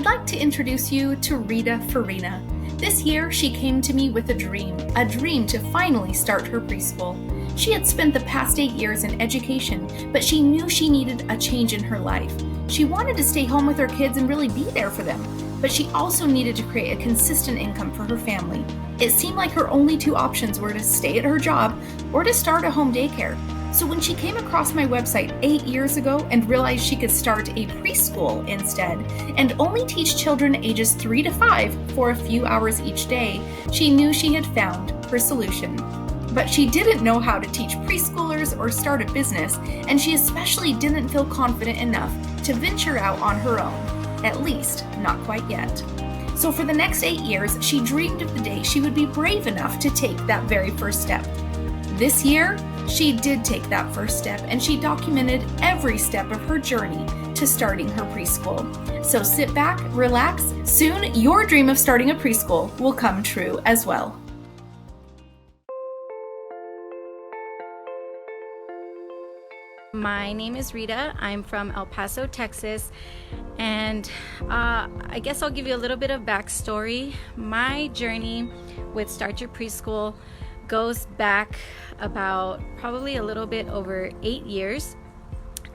like to introduce you to Rita Farina. This year, she came to me with a dream to finally start her preschool. She had spent the past 8 years in education, but she knew she needed a change in her life. She wanted to stay home with her kids and really be there for them, but she also needed to create a consistent income for her family. It seemed like her only two options were to stay at her job or to start a home daycare. So when she came across my website 8 years ago and realized she could start a preschool instead and only teach children ages 3 to 5 for a few hours each day, she knew she had found her solution. But she didn't know how to teach preschoolers or start a business, and she especially didn't feel confident enough to venture out on her own, at least not quite yet. So for the next 8 years, she dreamed of the day she would be brave enough to take that very first step. This year, she did take that first step, and she documented every step of her journey to starting her preschool. So sit back, relax. Soon, your dream of starting a preschool will come true as well. My name is Rita. I'm from El Paso, Texas, and I guess I'll give you a little bit of backstory. My journey with Start Your Preschool goes back about probably a little bit over 8 years.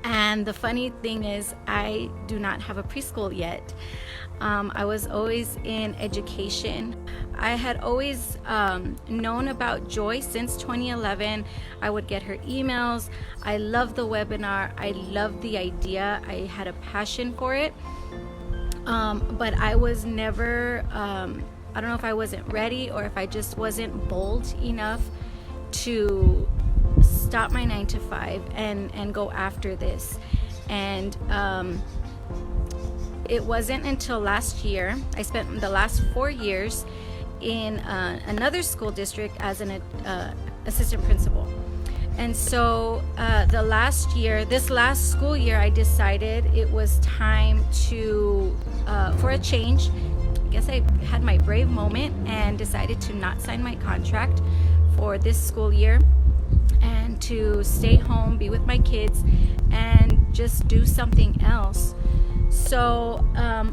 And the funny thing is, I do not have a preschool yet. I was always in education. I had always known about Joy since 2011. I would get her emails. I loved the webinar. I loved the idea. I had a passion for it. But I was never, I don't know if I wasn't ready or if I just wasn't bold enough to stop my 9 to 5 and go after this. And it wasn't until last year, I spent the last 4 years in another school district as an assistant principal. And so this last school year, I decided it was time to for a change. I guess I had my brave moment and decided to not sign my contract for this school year and to stay home, be with my kids, and just do something else. So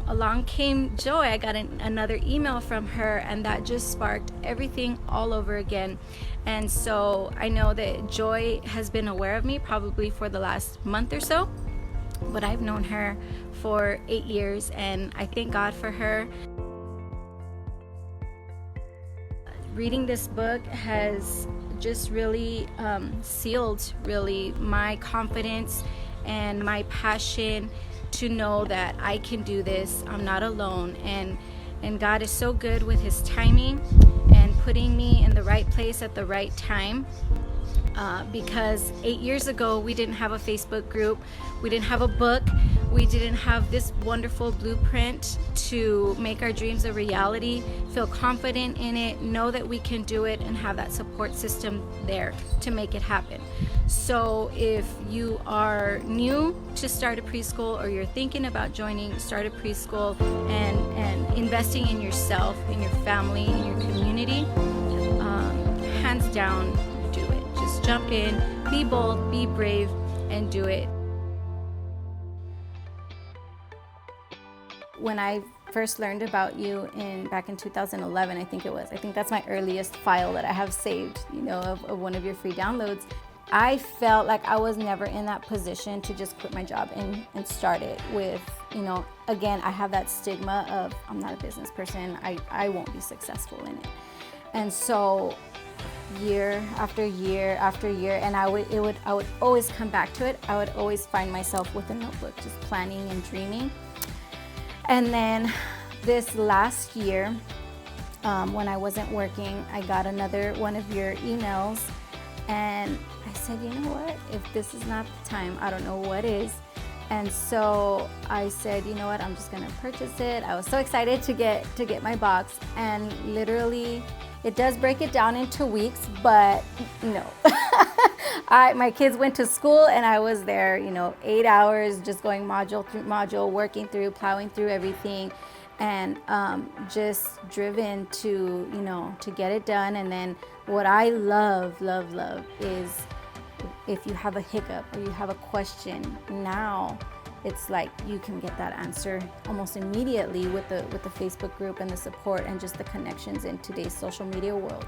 along came Joy. I got another email from her, and that just sparked everything all over again. And so I know that Joy has been aware of me probably for the last month or so, but I've known her for 8 years, and I thank God for her. Reading this book has just really sealed really my confidence and my passion to know that I can do this. I'm not alone, and God is so good with his timing and putting me in the right place at the right time. Because 8 years ago, we didn't have a Facebook group, we didn't have a book, we didn't have this wonderful blueprint to make our dreams a reality, feel confident in it, know that we can do it, and have that support system there to make it happen. So if you are new to start a preschool, or you're thinking about joining Start a Preschool and investing in yourself, in your family, in your community, hands down, do it. Just jump in, be bold, be brave, and do it. When I first learned about you back in 2011, I think that's my earliest file that I have saved, of one of your free downloads. I felt like I was never in that position to just quit my job and start it with, again, I have that stigma of I'm not a business person, I won't be successful in it. And so year after year after year, and I would always come back to it. I would always find myself with a notebook just planning and dreaming. And then this last year, when I wasn't working, I got another one of your emails, and I said, you know what, if this is not the time, I don't know what is. And so I said, you know what, I'm just gonna purchase it. I was so excited to get my box, and literally it does break it down into weeks, but no. My kids went to school, and I was there, 8 hours, just going module through module, working through, plowing through everything, and just driven to get it done. And then what I love is if you have a hiccup or you have a question, now it's like you can get that answer almost immediately with the Facebook group and the support and just the connections in today's social media world.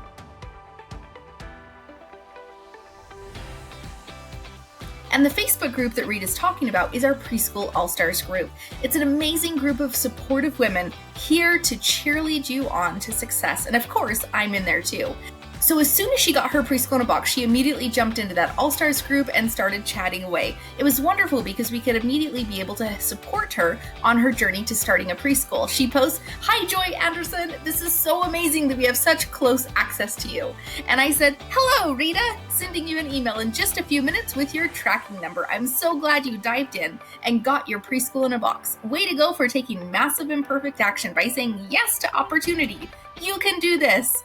And the Facebook group that Rita's talking about is our Preschool All Stars group. It's an amazing group of supportive women here to cheerlead you on to success. And of course, I'm in there too. So as soon as she got her preschool in a box, she immediately jumped into that All Stars group and started chatting away. It was wonderful because we could immediately be able to support her on her journey to starting a preschool. She posts, "Hi Joy Anderson, this is so amazing that we have such close access to you." And I said, "Hello Rita, sending you an email in just a few minutes with your tracking number. I'm so glad you dived in and got your preschool in a box. Way to go for taking massive imperfect action by saying yes to opportunity. You can do this."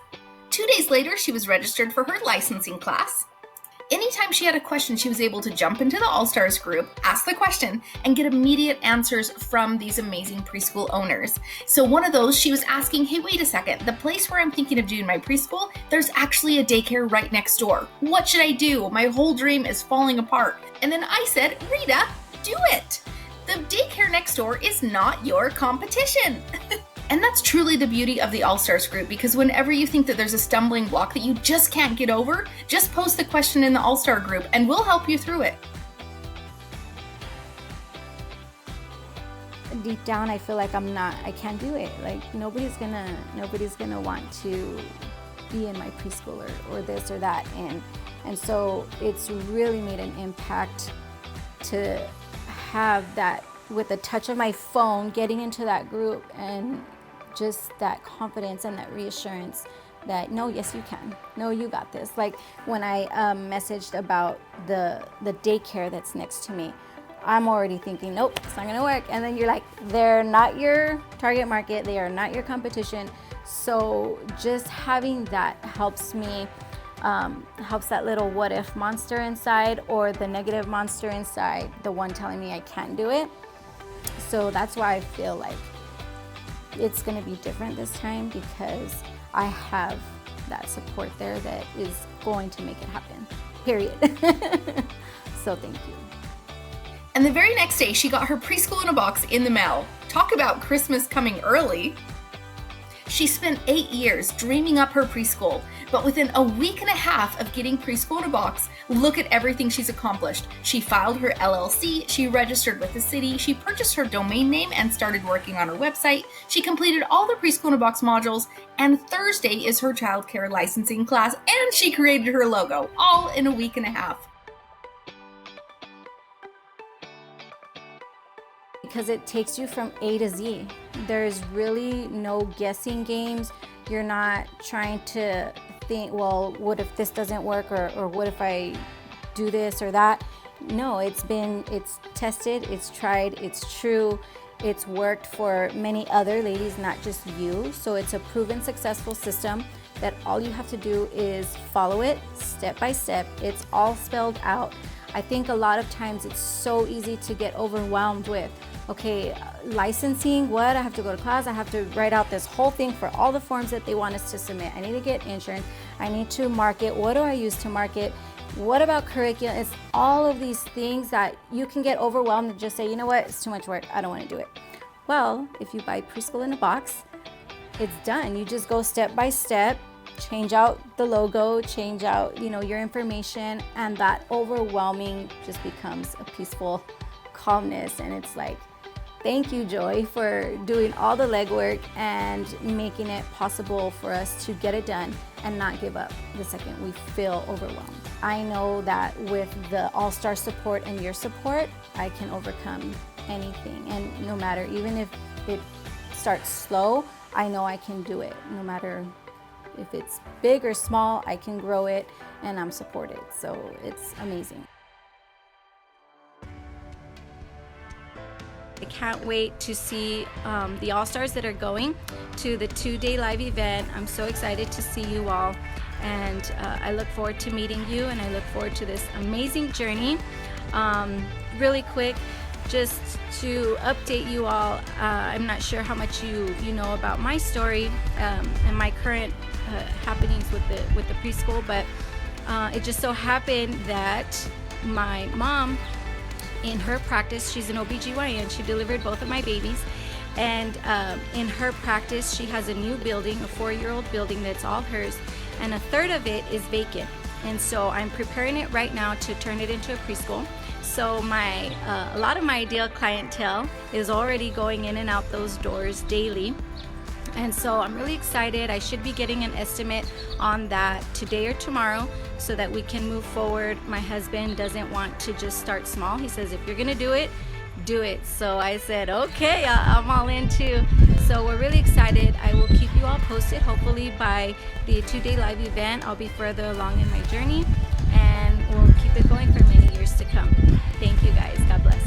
2 days later, she was registered for her licensing class. Anytime she had a question, she was able to jump into the All Stars group, ask the question, and get immediate answers from these amazing preschool owners. So one of those, she was asking, "Hey, wait a second, the place where I'm thinking of doing my preschool, there's actually a daycare right next door. What should I do? My whole dream is falling apart." And then I said, "Rita, do it. The daycare next door is not your competition." And that's truly the beauty of the All Stars group, because whenever you think that there's a stumbling block that you just can't get over, just post the question in the All Star group and we'll help you through it. Deep down, I feel like I can't do it. Like nobody's gonna want to be in my preschool or this or that. And so it's really made an impact to have that with the touch of my phone, getting into that group and just that confidence and that reassurance that no, yes you can, no, you got this. Like when I messaged about the daycare that's next to me, I'm already thinking, nope, it's not gonna work. And then you're like, they're not your target market, they are not your competition. So just having that helps me, helps that little what if monster inside, or the negative monster inside, the one telling me I can't do it. So that's why I feel like it's going to be different this time, because I have that support there that is going to make it happen, period. So thank you. And the very next day, she got her preschool in a box in the mail. Talk about Christmas coming early. She spent 8 years dreaming up her preschool, but within a week and a half of getting preschool in a box, look at everything she's accomplished. She filed her LLC, she registered with the city, she purchased her domain name and started working on her website, she completed all the preschool in a box modules, and Thursday is her childcare licensing class, and she created her logo, all in a week and a half. Because it takes you from A to Z. There's really no guessing games. You're not trying to think, well, what if this doesn't work, or what if I do this or that? No, it's tested, it's tried, it's true. It's worked for many other ladies, not just you. So it's a proven successful system that all you have to do is follow it step by step. It's all spelled out. I think a lot of times it's so easy to get overwhelmed with, okay, licensing, what? I have to go to class, I have to write out this whole thing for all the forms that they want us to submit. I need to get insurance, I need to market, what do I use to market? What about curriculum? It's all of these things that you can get overwhelmed and just say, you know what, it's too much work, I don't want to do it. Well, if you buy Preschool in a Box, it's done. You just go step by step, change out the logo, change out, your information, and that overwhelming just becomes a peaceful calmness. And it's like, thank you, Joy, for doing all the legwork and making it possible for us to get it done and not give up the second we feel overwhelmed. I know that with the All-Star support and your support, I can overcome anything. And no matter, even if it starts slow, I know I can do it. No matter if it's big or small, I can grow it, and I'm supported. So it's amazing. I can't wait to see the All-Stars that are going to the 2-day live event. I'm so excited to see you all, and I look forward to meeting you, and I look forward to this amazing journey. Really quick, just to update you all, I'm not sure how much you know about my story and my current happenings with the preschool, but it just so happened that my mom in her practice, she's an OBGYN. She delivered both of my babies. And in her practice, she has a new building, a 4-year-old building that's all hers, and a third of it is vacant. And so I'm preparing it right now to turn it into a preschool. So a lot of my ideal clientele is already going in and out those doors daily. And so I'm really excited. I should be getting an estimate on that today or tomorrow so that we can move forward. My husband doesn't want to just start small. He says, if you're gonna do it, do it. So I said, okay, I'm all in too. So we're really excited. I will keep you all posted. Hopefully by the 2-day live event, I'll be further along in my journey, and we'll keep it going for many years to come. Thank you guys. God bless.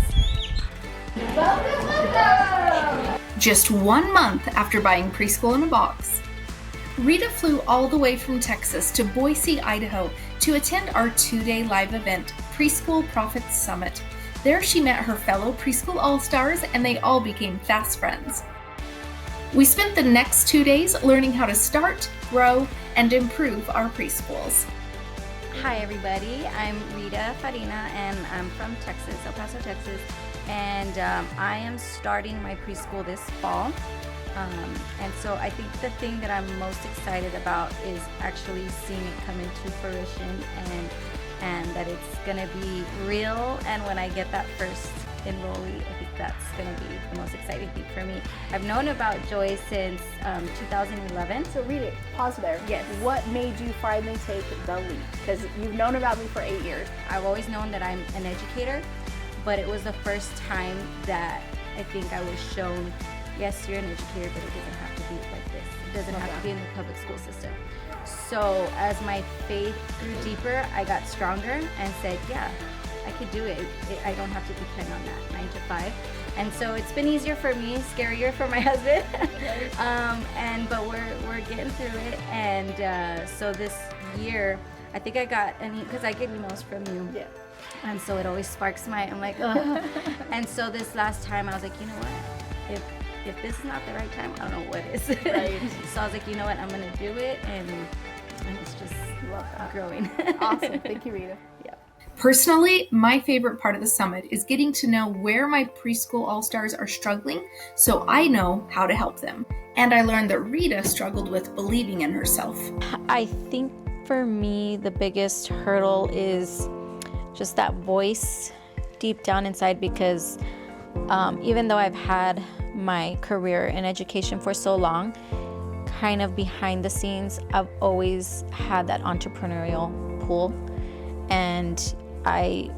Just 1 month after buying Preschool in a Box, Rita flew all the way from Texas to Boise, Idaho to attend our 2-day live event, Preschool Profits Summit. There she met her fellow Preschool All Stars, and they all became fast friends. We spent the next 2 days learning how to start, grow, and improve our preschools. Hi everybody, I'm Rita Farina and I'm from Texas, El Paso, Texas, and I am starting my preschool this fall. And so I think the thing that I'm most excited about is actually seeing it come into fruition and that it's gonna be real. And when I get that first enrollee, I think that's gonna be the most exciting thing for me. I've known about Joy since 2011. So Rita, pause there. Yes. What made you finally take the leap? Because you've known about me for 8 years. I've always known that I'm an educator, but it was the first time that I think I was shown, yes, you're an educator, but it doesn't have to be like this. It doesn't have to be in the public school system. So as my faith grew deeper, I got stronger and said, yeah, I could do it. I don't have to depend on that 9 to 5. And so it's been easier for me, scarier for my husband. But we're getting through it. And so this year, I think I got because I get emails from you. Yeah. And so it always sparks I'm like, ugh. And so this last time I was like, you know what? If this is not the right time, I don't know what is. Right. So I was like, you know what? I'm gonna do it, and it's just growing. Awesome. Thank you, Rita. Yeah. Personally, my favorite part of the summit is getting to know where my Preschool All-Stars are struggling so I know how to help them. And I learned that Rita struggled with believing in herself. I think for me, the biggest hurdle is just that voice deep down inside, because even though I've had my career in education for so long, kind of behind the scenes, I've always had that entrepreneurial pull. And I've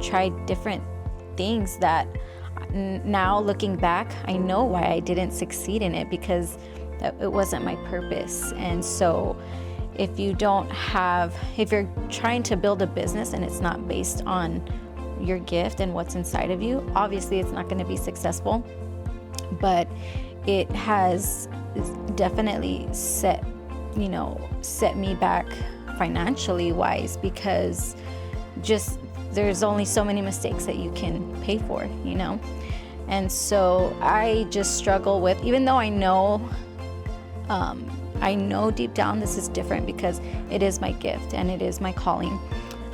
tried different things that now looking back, I know why I didn't succeed in it, because it wasn't my purpose. And so if you're trying to build a business and it's not based on your gift and what's inside of you, obviously it's not going to be successful. But it has definitely set me back financially wise, because just there's only so many mistakes that you can pay for, and so I just struggle with, even though I know deep down this is different, because it is my gift and it is my calling,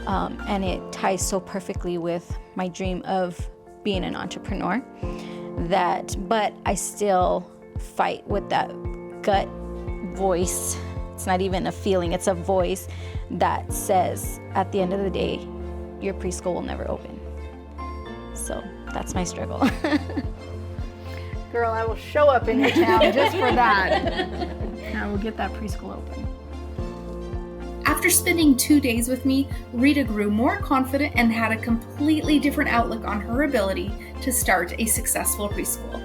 and it ties so perfectly with my dream of being an entrepreneur, but I still fight with that gut voice. It's not even a feeling, it's a voice that says, at the end of the day, your preschool will never open. So that's my struggle. Girl, I will show up in your town just for that. And I will get that preschool open. After spending 2 days with me, Rita grew more confident and had a completely different outlook on her ability to start a successful preschool.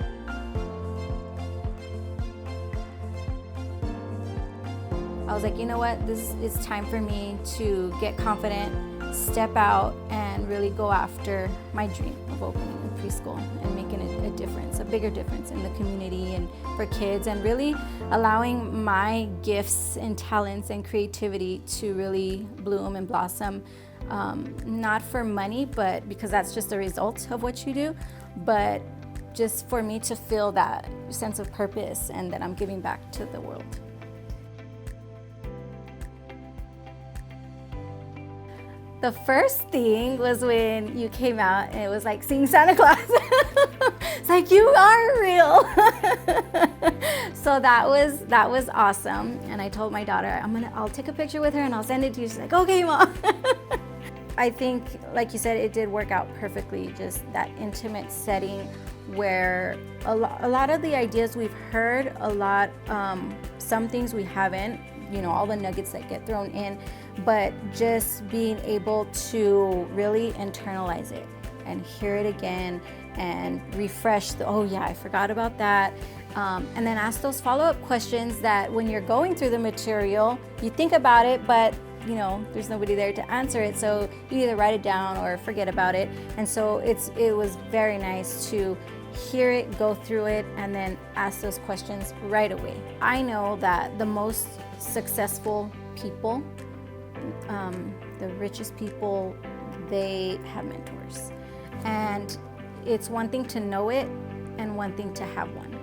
I was like, you know what, this is time for me to get confident, step out, and really go after my dream of opening a preschool and making a difference, a bigger difference in the community and for kids, and really allowing my gifts and talents and creativity to really bloom and blossom, not for money, but because that's just a result of what you do, but just for me to feel that sense of purpose and that I'm giving back to the world. The first thing was when you came out and it was like seeing Santa Claus. It's like, you are real. So that was awesome. And I told my daughter, I'll take a picture with her and I'll send it to you. She's like, okay, Mom. I think, like you said, it did work out perfectly, just that intimate setting where a lot of the ideas we've heard, some things we haven't, all the nuggets that get thrown in, but just being able to really internalize it and hear it again and refresh oh yeah, I forgot about that. And then ask those follow-up questions that when you're going through the material, you think about it, but there's nobody there to answer it. So you either write it down or forget about it. And so it was very nice to hear it, go through it, and then ask those questions right away. I know that the most successful people, the richest people, they have mentors. And it's one thing to know it and one thing to have one.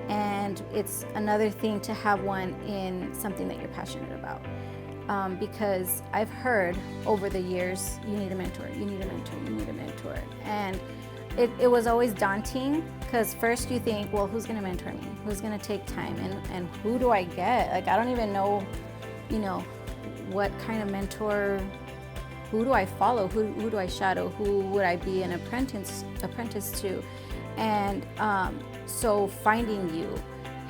And it's another thing to have one in something that you're passionate about. Because I've heard over the years, you need a mentor, you need a mentor, you need a mentor. And it was always daunting because first you think, well, who's gonna mentor me? Who's gonna take time? And who do I get? Like, I don't even know, what kind of mentor, who do I follow? Who do I shadow? Who would I be an apprentice to? And so finding you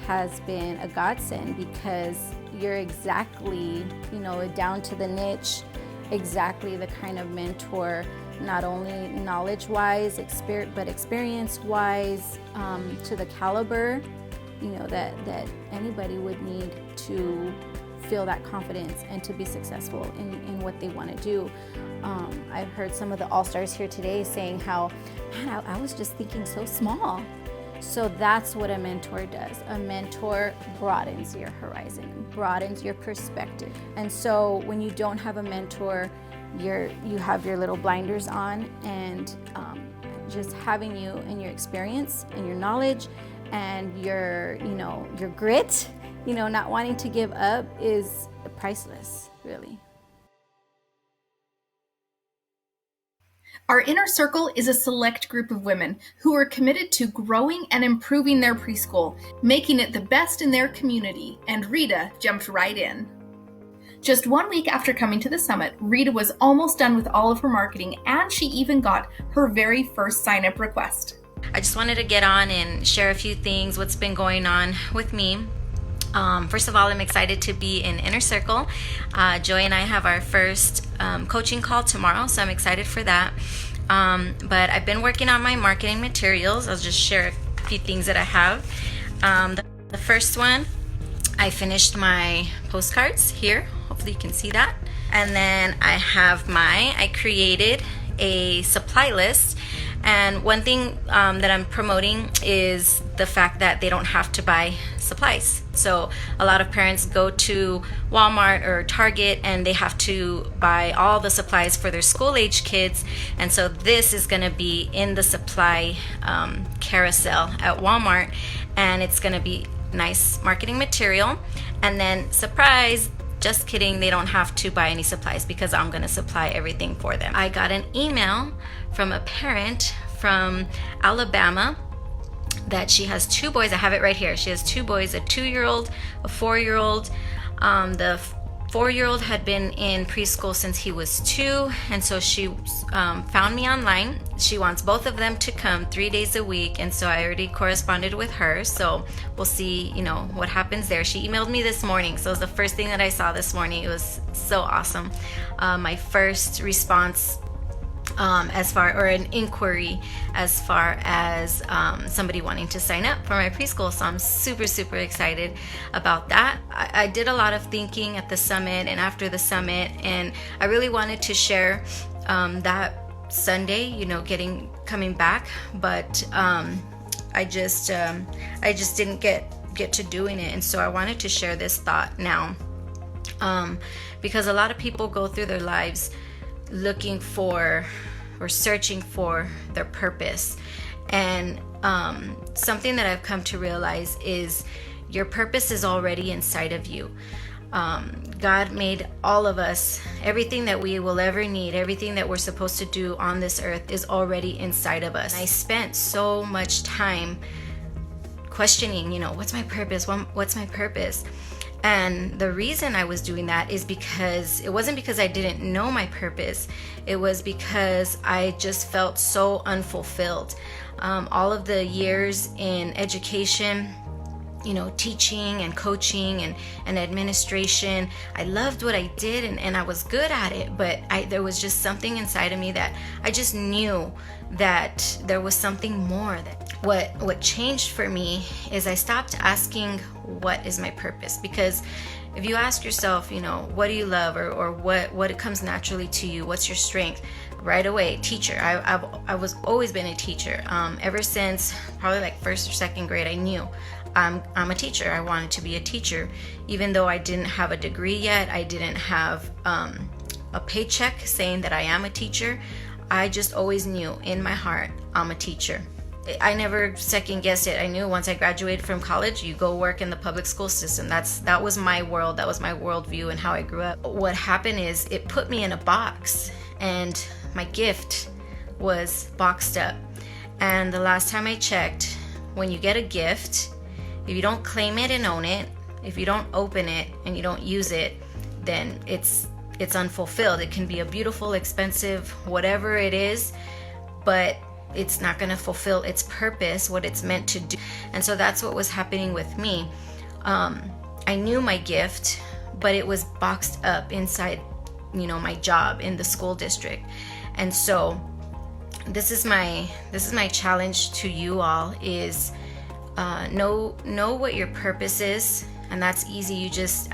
has been a godsend because you're exactly, down to the niche, exactly the kind of mentor, not only knowledge-wise, but experience-wise, to the caliber, that anybody would need to feel that confidence and to be successful in what they want to do. I've heard some of the All-Stars here today saying how, man, I was just thinking so small. So that's what a mentor does. A mentor broadens your horizon, broadens your perspective. And so when you don't have a mentor, you have your little blinders on, and just having you and your experience and your knowledge and your grit, not wanting to give up is priceless, really. Our inner circle is a select group of women who are committed to growing and improving their preschool, making it the best in their community, and Rita jumped right in. Just 1 week after coming to the summit, Rita was almost done with all of her marketing, and she even got her very first sign-up request. I just wanted to get on and share a few things, what's been going on with me. First of all, I'm excited to be in Inner Circle. Joy and I have our first coaching call tomorrow, so I'm excited for that. But I've been working on my marketing materials. I'll just share a few things that I have. The first one, I finished my postcards here. Hopefully you can see that. And then I created a supply list. And one thing that I'm promoting is the fact that they don't have to buy supplies. So a lot of parents go to Walmart or Target and they have to buy all the supplies for their school-age kids. And so this is going to be in the supply carousel at Walmart, and it's going to be nice marketing material. And then surprise, just kidding, they don't have to buy any supplies because I'm going to supply everything for them. I got an email from a parent from Alabama that she has 2 boys. I have it right here. She has 2 boys, a 2-year-old, a 4-year-old. The 4-year-old had been in preschool since he was 2, and so she found me online. She wants both of them to come 3 days a week, and so I already corresponded with her. So we'll see, what happens there. She emailed me this morning, so it was the first thing that I saw this morning. It was so awesome. My first response an inquiry as far as somebody wanting to sign up for my preschool. So I'm super, super excited about that. I did a lot of thinking at the summit and after the summit, and I really wanted to share that Sunday, coming back, but I just didn't get to doing it. And so I wanted to share this thought now, because a lot of people go through their lives looking for or searching for their purpose. And something that I've come to realize is your purpose is already inside of you. God made all of us. Everything that we will ever need, everything that we're supposed to do on this earth is already inside of us. I spent so much time questioning, what's my purpose? What's my purpose? And the reason I was doing that is because it wasn't because I didn't know my purpose. It was because I just felt so unfulfilled. All of the years in education, teaching and coaching and administration, I loved what I did and I was good at it, but there was just something inside of me that I just knew that there was something more. What changed for me is I stopped asking what is my purpose, because if you ask yourself, what do you love, or what comes naturally to you, what's your strength, right away, teacher. I was always been a teacher. Ever since probably like first or second grade, I knew I'm a teacher. I wanted to be a teacher, even though I didn't have a degree yet. I didn't have a paycheck saying that I am a teacher. I just always knew in my heart I'm a teacher. I never second guessed it. I knew once I graduated from college, you go work in the public school system. That was my world. That was my worldview and how I grew up. What happened is it put me in a box, and my gift was boxed up. And the last time I checked, when you get a gift, if you don't claim it and own it, if you don't open it and you don't use it, then it's unfulfilled. It can be a beautiful, expensive, whatever it is, but it's not going to fulfill its purpose, what it's meant to do. And so that's what was happening with me. I knew my gift, but it was boxed up inside, my job in the school district. And so this is my challenge to you all is know what your purpose is. And that's easy. You just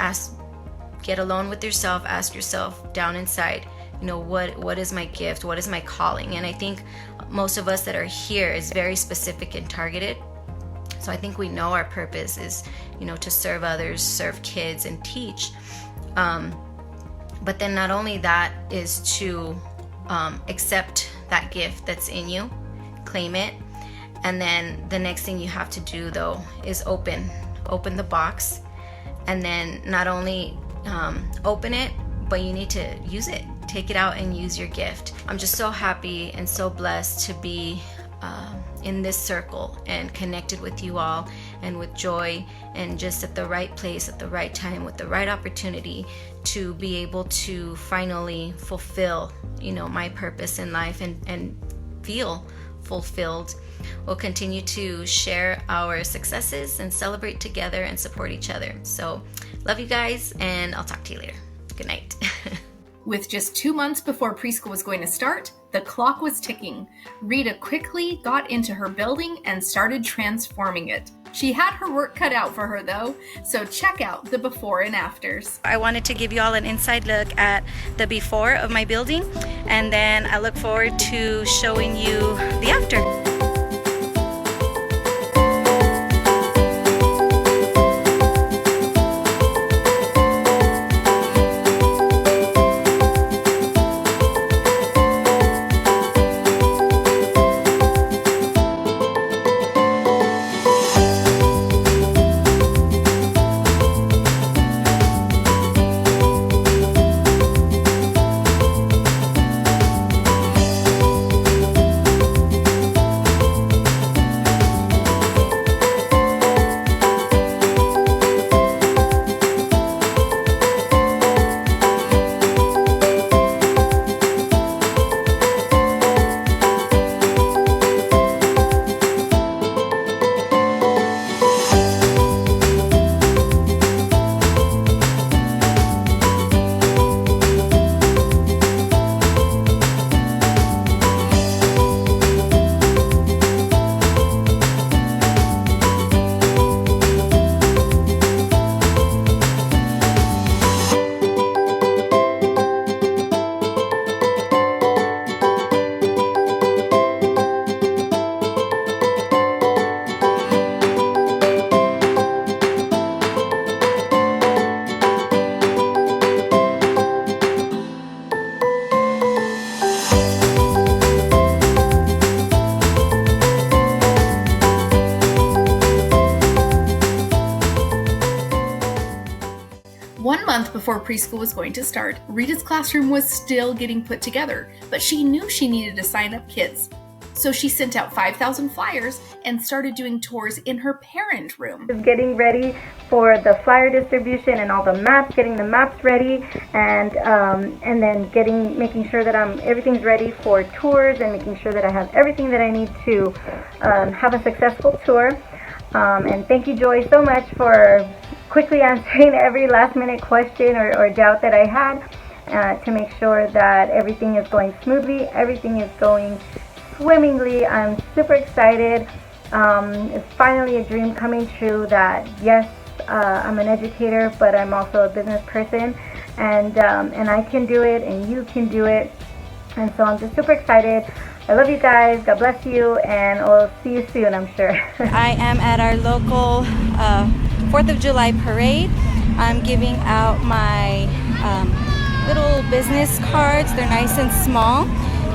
get alone with yourself, ask yourself down inside, what is my gift? What is my calling? And I think most of us that are here is very specific and targeted. So I think we know our purpose is, to serve others, serve kids, and teach. But then not only that is to accept that gift that's in you, claim it. And then the next thing you have to do though is open the box, and then not only open it, but you need to use it. Take it out and use your gift. I'm just so happy and so blessed to be in this circle and connected with you all, and with Joy, and just at the right place at the right time with the right opportunity to be able to finally fulfill, my purpose in life and feel fulfilled. We'll continue to share our successes and celebrate together and support each other. So love you guys, and I'll talk to you later. Good night. With just 2 months before preschool was going to start, the clock was ticking. Rita quickly got into her building and started transforming it. She had her work cut out for her though, so check out the before and afters. I wanted to give you all an inside look at the before of my building, and then I look forward to showing you the after. 1 month before preschool was going to start, Rita's classroom was still getting put together, but she knew she needed to sign up kids. So she sent out 5,000 flyers and started doing tours in her parent room. Getting ready for the flyer distribution and all the maps, getting the maps ready, and then making sure that everything's ready for tours and making sure that I have everything that I need to have a successful tour. And thank you, Joy, so much for quickly answering every last-minute question or doubt that I had to make sure that everything is going smoothly, everything is going swimmingly. I'm super excited. It's finally a dream coming true that, yes, I'm an educator, but I'm also a business person, and I can do it, and you can do it. And so I'm just super excited. I love you guys. God bless you, and we'll see you soon, I'm sure. I am at our local 4th of July parade. I'm giving out my little business cards. They're nice and small.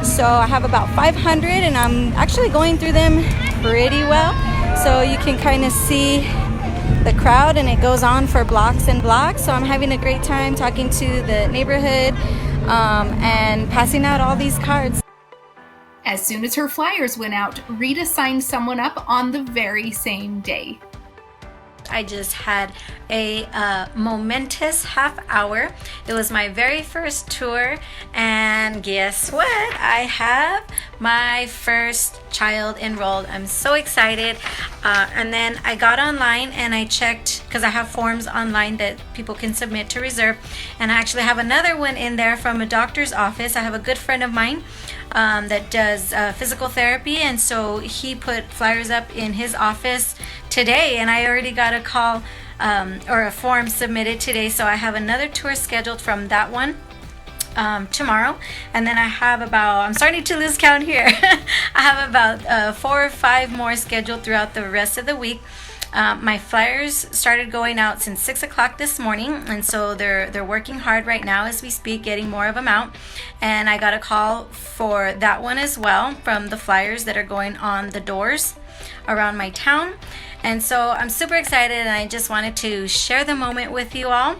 So I have about 500, and I'm actually going through them pretty well. So you can kind of see the crowd, and it goes on for blocks and blocks. So I'm having a great time talking to the neighborhood and passing out all these cards. As soon as her flyers went out, Rita signed someone up on the very same day. I just had a momentous half hour. It was my very first tour, and guess what? I have my first child enrolled. I'm so excited. And then I got online and I checked, because I have forms online that people can submit to reserve, and I actually have another one in there from a doctor's office. I have a good friend of mine that does physical therapy, and so he put flyers up in his office today, and I already got a call or a form submitted today. So I have another tour scheduled from that one tomorrow, and then I have I'm starting to lose count here. I have about 4 or 5 more scheduled throughout the rest of the week. My flyers started going out since 6 o'clock this morning, and so they're working hard right now as we speak, getting more of them out. And I got a call for that one as well from the flyers that are going on the doors around my town. And so I'm super excited, and I just wanted to share the moment with you all.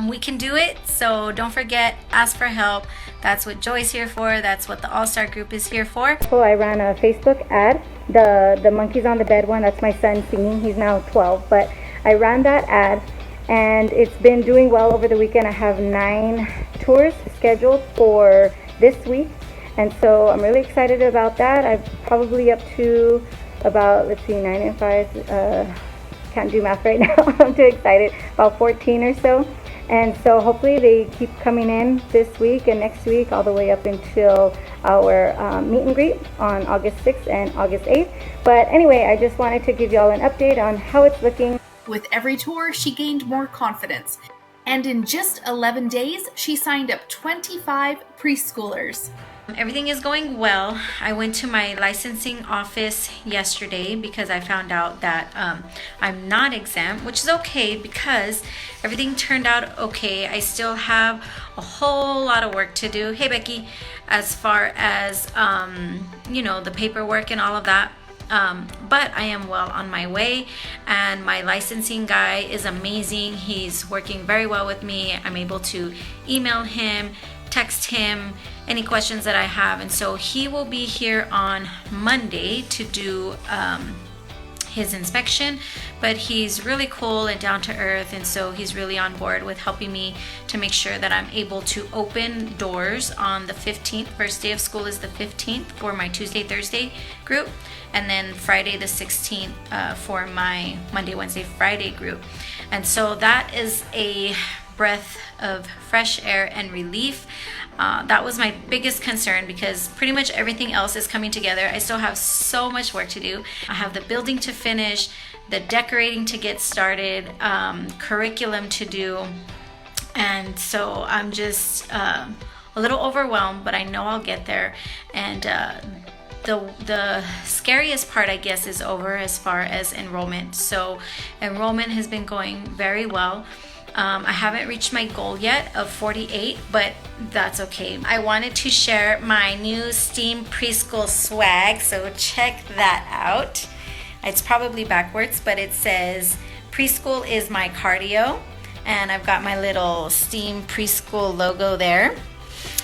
We can do it, so don't forget, ask for help. That's what Joy's here for. That's what the All-Star group is here for. So I ran a Facebook ad, the Monkeys on the Bed one. That's my son singing. He's now 12, but I ran that ad, and it's been doing well over the weekend. I have 9 tours scheduled for this week, and so I'm really excited about that. I'm probably up to about, 9 and 5, can't do math right now. I'm too excited. About 14 or so. And so hopefully they keep coming in this week and next week, all the way up until our meet and greet on August 6th and August 8th. But anyway, I just wanted to give y'all an update on how it's looking. With every tour, she gained more confidence. And in just 11 days, she signed up 25 preschoolers. Everything is going well. I went to my licensing office yesterday because I found out that I'm not exempt, which is okay because everything turned out okay. I still have a whole lot of work to do. Hey, Becky, as far as, the paperwork and all of that. But I am well on my way, and my licensing guy is amazing. He's working very well with me. I'm able to email him, text him any questions that I have, and so he will be here on Monday to do his inspection. But he's really cool and down to earth, and so he's really on board with helping me to make sure that I'm able to open doors on the 15th. First day of school is the 15th for my Tuesday, Thursday group, and then Friday the 16th for my Monday, Wednesday, Friday group. And so that is a breath of fresh air and relief. That was my biggest concern because pretty much everything else is coming together. I still have so much work to do. I have the building to finish, the decorating to get started, curriculum to do, and so I'm just a little overwhelmed, but I know I'll get there. And the scariest part, I guess, is over as far as enrollment. So enrollment has been going very well. I haven't reached my goal yet of 48, but that's okay. I wanted to share my new STEAM preschool swag, so check that out. It's probably backwards, but it says, "Preschool is my cardio. and I've got my little STEAM preschool logo there.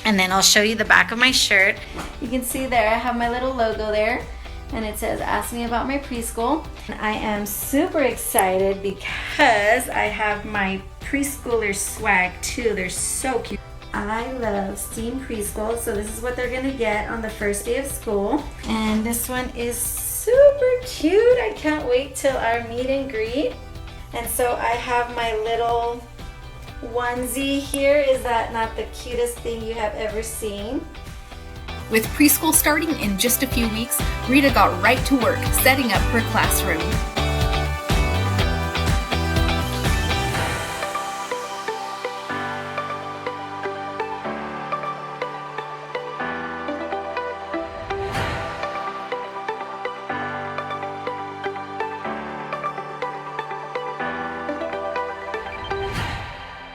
And then I'll show you the back of my shirt. You can see there I have my little logo there, and it says ask me about my preschool. And I am super excited because I have my preschooler swag too. They're so cute. I love STEAM preschool, so this is what they're gonna get on the first day of school. And this one is super cute. I can't wait till our meet and greet. And so I have my little onesie here. Is that not the cutest thing you have ever seen? With preschool starting in just a few weeks, Rita got right to work setting up her classroom.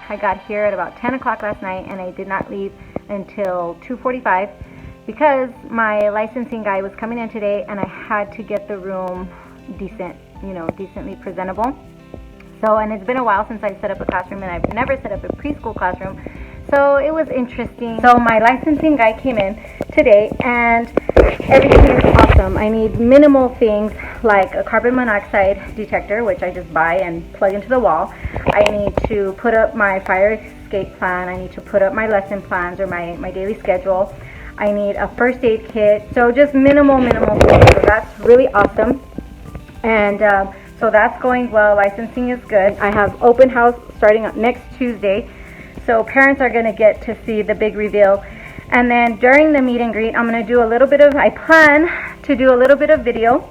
I got here at about 10 o'clock last night, and I did not leave until 2:45 because my licensing guy was coming in today, and I had to get the room decently presentable. So, and it's been a while since I set up a classroom, and I've never set up a preschool classroom, so it was interesting. So my licensing guy came in today, and everything is awesome. I need minimal things like a carbon monoxide detector, which I just buy and plug into the wall. I need to put up my fire escape plan. I need to put up my lesson plans or my daily schedule. I need a first aid kit. So just minimal things. So that's really awesome. And so that's going well. Licensing is good. I have open house starting next Tuesday. So parents are going to get to see the big reveal. And then during the meet and greet, I'm going to do I plan to do a little bit of video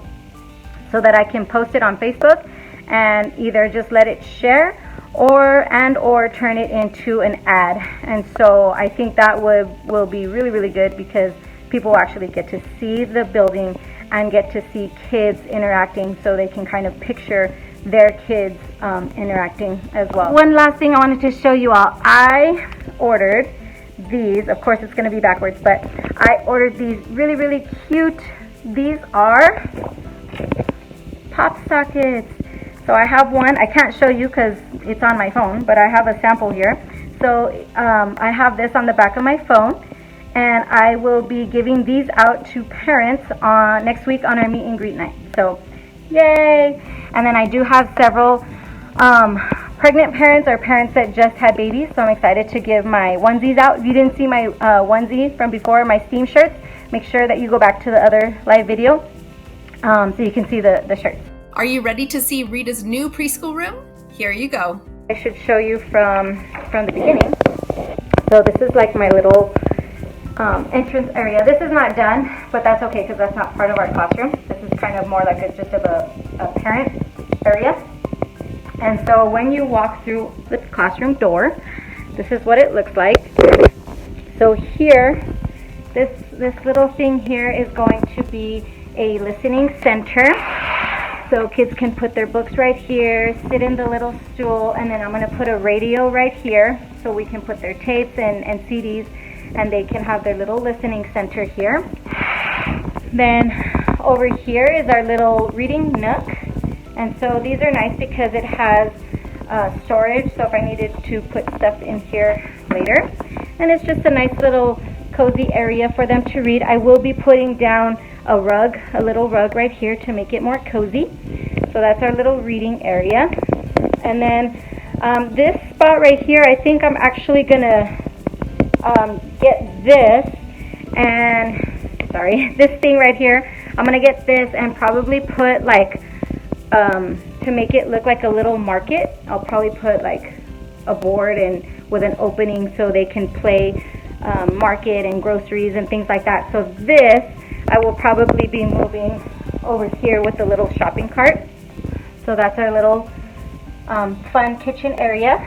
so that I can post it on Facebook and either just let it share or turn it into an ad. And so I think that will be really, really good because people will actually get to see the building and get to see kids interacting, so they can kind of picture their kids interacting as well. One last thing I wanted to show you all. I ordered these. Of course, it's going to be backwards, but I ordered these really, really cute. These are pop sockets. So I have one. I can't show you because it's on my phone, but I have a sample here. So I have this on the back of my phone, and I will be giving these out to parents next week on our meet and greet night. So yay! And then I do have several pregnant parents or parents that just had babies, so I'm excited to give my onesies out. If you didn't see my onesie from before, my STEAM shirts, make sure that you go back to the other live video so you can see the shirts. Are you ready to see Rita's new preschool room? Here you go. I should show you from the beginning. So this is like my little entrance area. This is not done, but that's okay because that's not part of our classroom. This is kind of more like just of a parent area. And so when you walk through the classroom door, this is what it looks like. So here, this little thing here is going to be a listening center. So kids can put their books right here, sit in the little stool, and then I'm going to put a radio right here so we can put their tapes and CDs, and they can have their little listening center here. Then over here is our little reading nook. And so these are nice because it has storage, so if I needed to put stuff in here later. And it's just a nice little cozy area for them to read. I will be putting down a little rug right here to make it more cozy. So that's our little reading area. And then this spot right here, I think I'm actually gonna get this this thing right here. I'm gonna get this and probably put like to make it look like a little market. I'll probably put like a board and with an opening so they can play market and groceries and things like that. So this I will probably be moving over here with the little shopping cart. So that's our little fun kitchen area.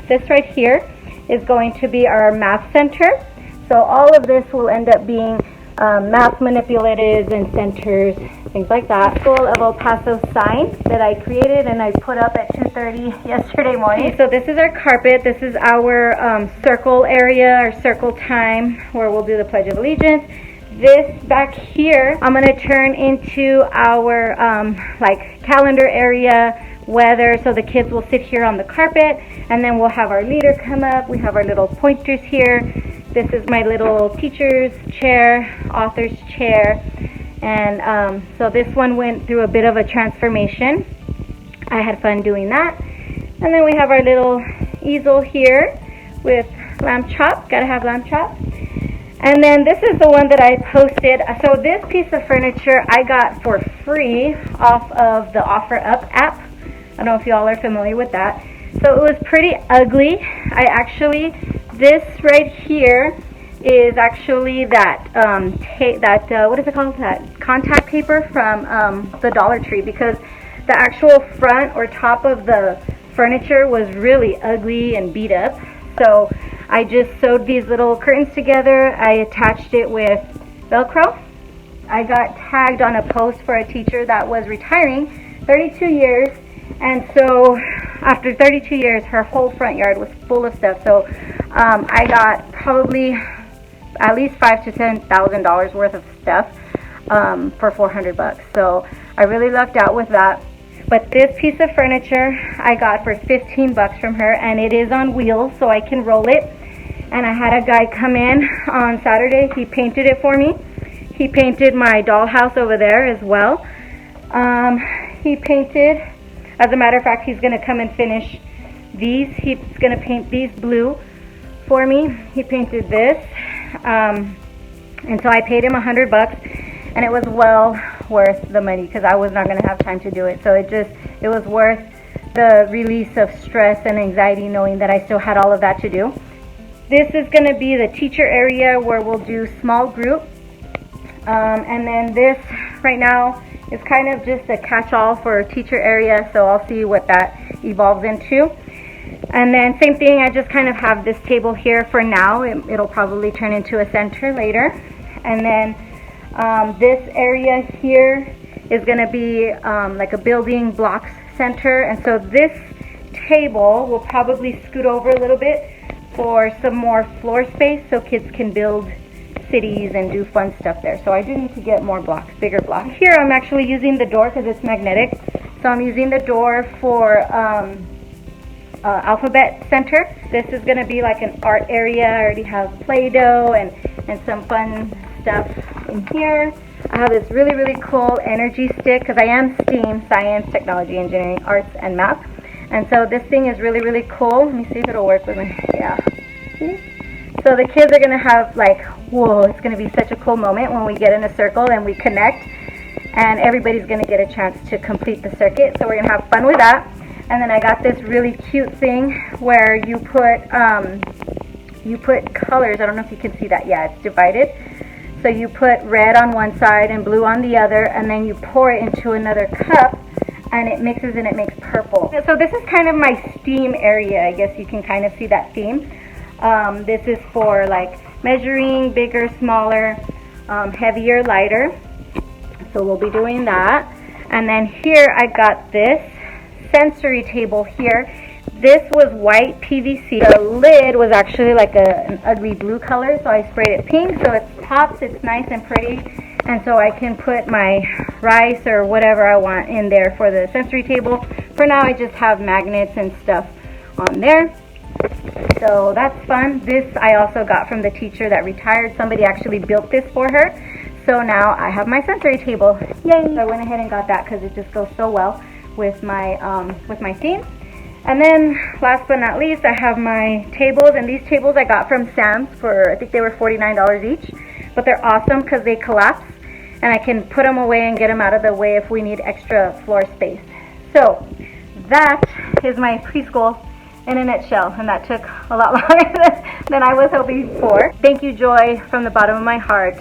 This right here is going to be our math center. So all of this will end up being math manipulatives and centers, things like that. School of El Paso sign that I created and I put up at 2:30 yesterday morning. So this is our carpet. This is our circle area, our circle time where we'll do the Pledge of Allegiance. This back here, I'm going to turn into our like calendar area, weather. So the kids will sit here on the carpet, and then we'll have our leader come up. We have our little pointers here. This is my little teacher's chair, author's chair. And so this one went through a bit of a transformation. I had fun doing that. And then we have our little easel here with lamb chop. Gotta have lamb chop. And then this is the one that I posted. So this piece of furniture I got for free off of the OfferUp app. I don't know if y'all are familiar with that. So it was pretty ugly. This right here is actually that what is it called? That contact paper from the Dollar Tree, because the actual front or top of the furniture was really ugly and beat up. So I just sewed these little curtains together. I attached it with Velcro. I got tagged on a post for a teacher that was retiring, 32 years. And so after 32 years, her whole front yard was full of stuff. So I got probably at least $5,000 to $10,000 worth of stuff for $400. So I really lucked out with that. But this piece of furniture I got for $15 from her, and it is on wheels, so I can roll it. And I had a guy come in on Saturday. He painted it for me. He painted my dollhouse over there as well. He painted, as a matter of fact, he's going to come and finish these. He's going to paint these blue for me. He painted this. And so I paid him $100. And it was well worth the money because I was not going to have time to do it. So it was worth the release of stress and anxiety knowing that I still had all of that to do. This is going to be the teacher area where we'll do small group. And then this right now is kind of just a catch-all for teacher area. So I'll see what that evolves into. And then same thing, I just kind of have this table here for now. It'll probably turn into a center later. And then this area here is going to be like a building blocks center, and so this table will probably scoot over a little bit for some more floor space so kids can build cities and do fun stuff there. So I do need to get more blocks, bigger blocks. Here I'm actually using the door because it's magnetic, so I'm using the door for Alphabet Center. This is going to be like an art area. I already have Play-Doh and some fun stuff in here. I have this really, really cool energy stick because I am STEAM, science, technology, engineering, arts, and math. And so this thing is really, really cool. Let me see if it'll work with me. Yeah. See? So the kids are going to have like, whoa, it's going to be such a cool moment when we get in a circle and we connect. And everybody's going to get a chance to complete the circuit. So we're going to have fun with that. And then I got this really cute thing where you put colors. I don't know if you can see that. Yeah, it's divided. So you put red on one side and blue on the other, and then you pour it into another cup, and it mixes and it makes purple. So this is kind of my STEAM area. I guess you can kind of see that theme. This is for like measuring, bigger, smaller, heavier, lighter. So we'll be doing that. And then here I got this sensory table here. This was white PVC. The lid was actually like an ugly blue color, so I sprayed it pink so it pops, it's nice and pretty. And so I can put my rice or whatever I want in there for the sensory table. For now I just have magnets and stuff on there. So that's fun. This I also got from the teacher that retired. Somebody actually built this for her. So now I have my sensory table. Yay! So I went ahead and got that because it just goes so well with my theme. And then last but not least, I have my tables, and these tables I got from Sam's for, I think they were $49 each, but they're awesome because they collapse and I can put them away and get them out of the way if we need extra floor space. So that is my preschool in a nutshell, and that took a lot longer than I was hoping for. Thank you, Joy, from the bottom of my heart.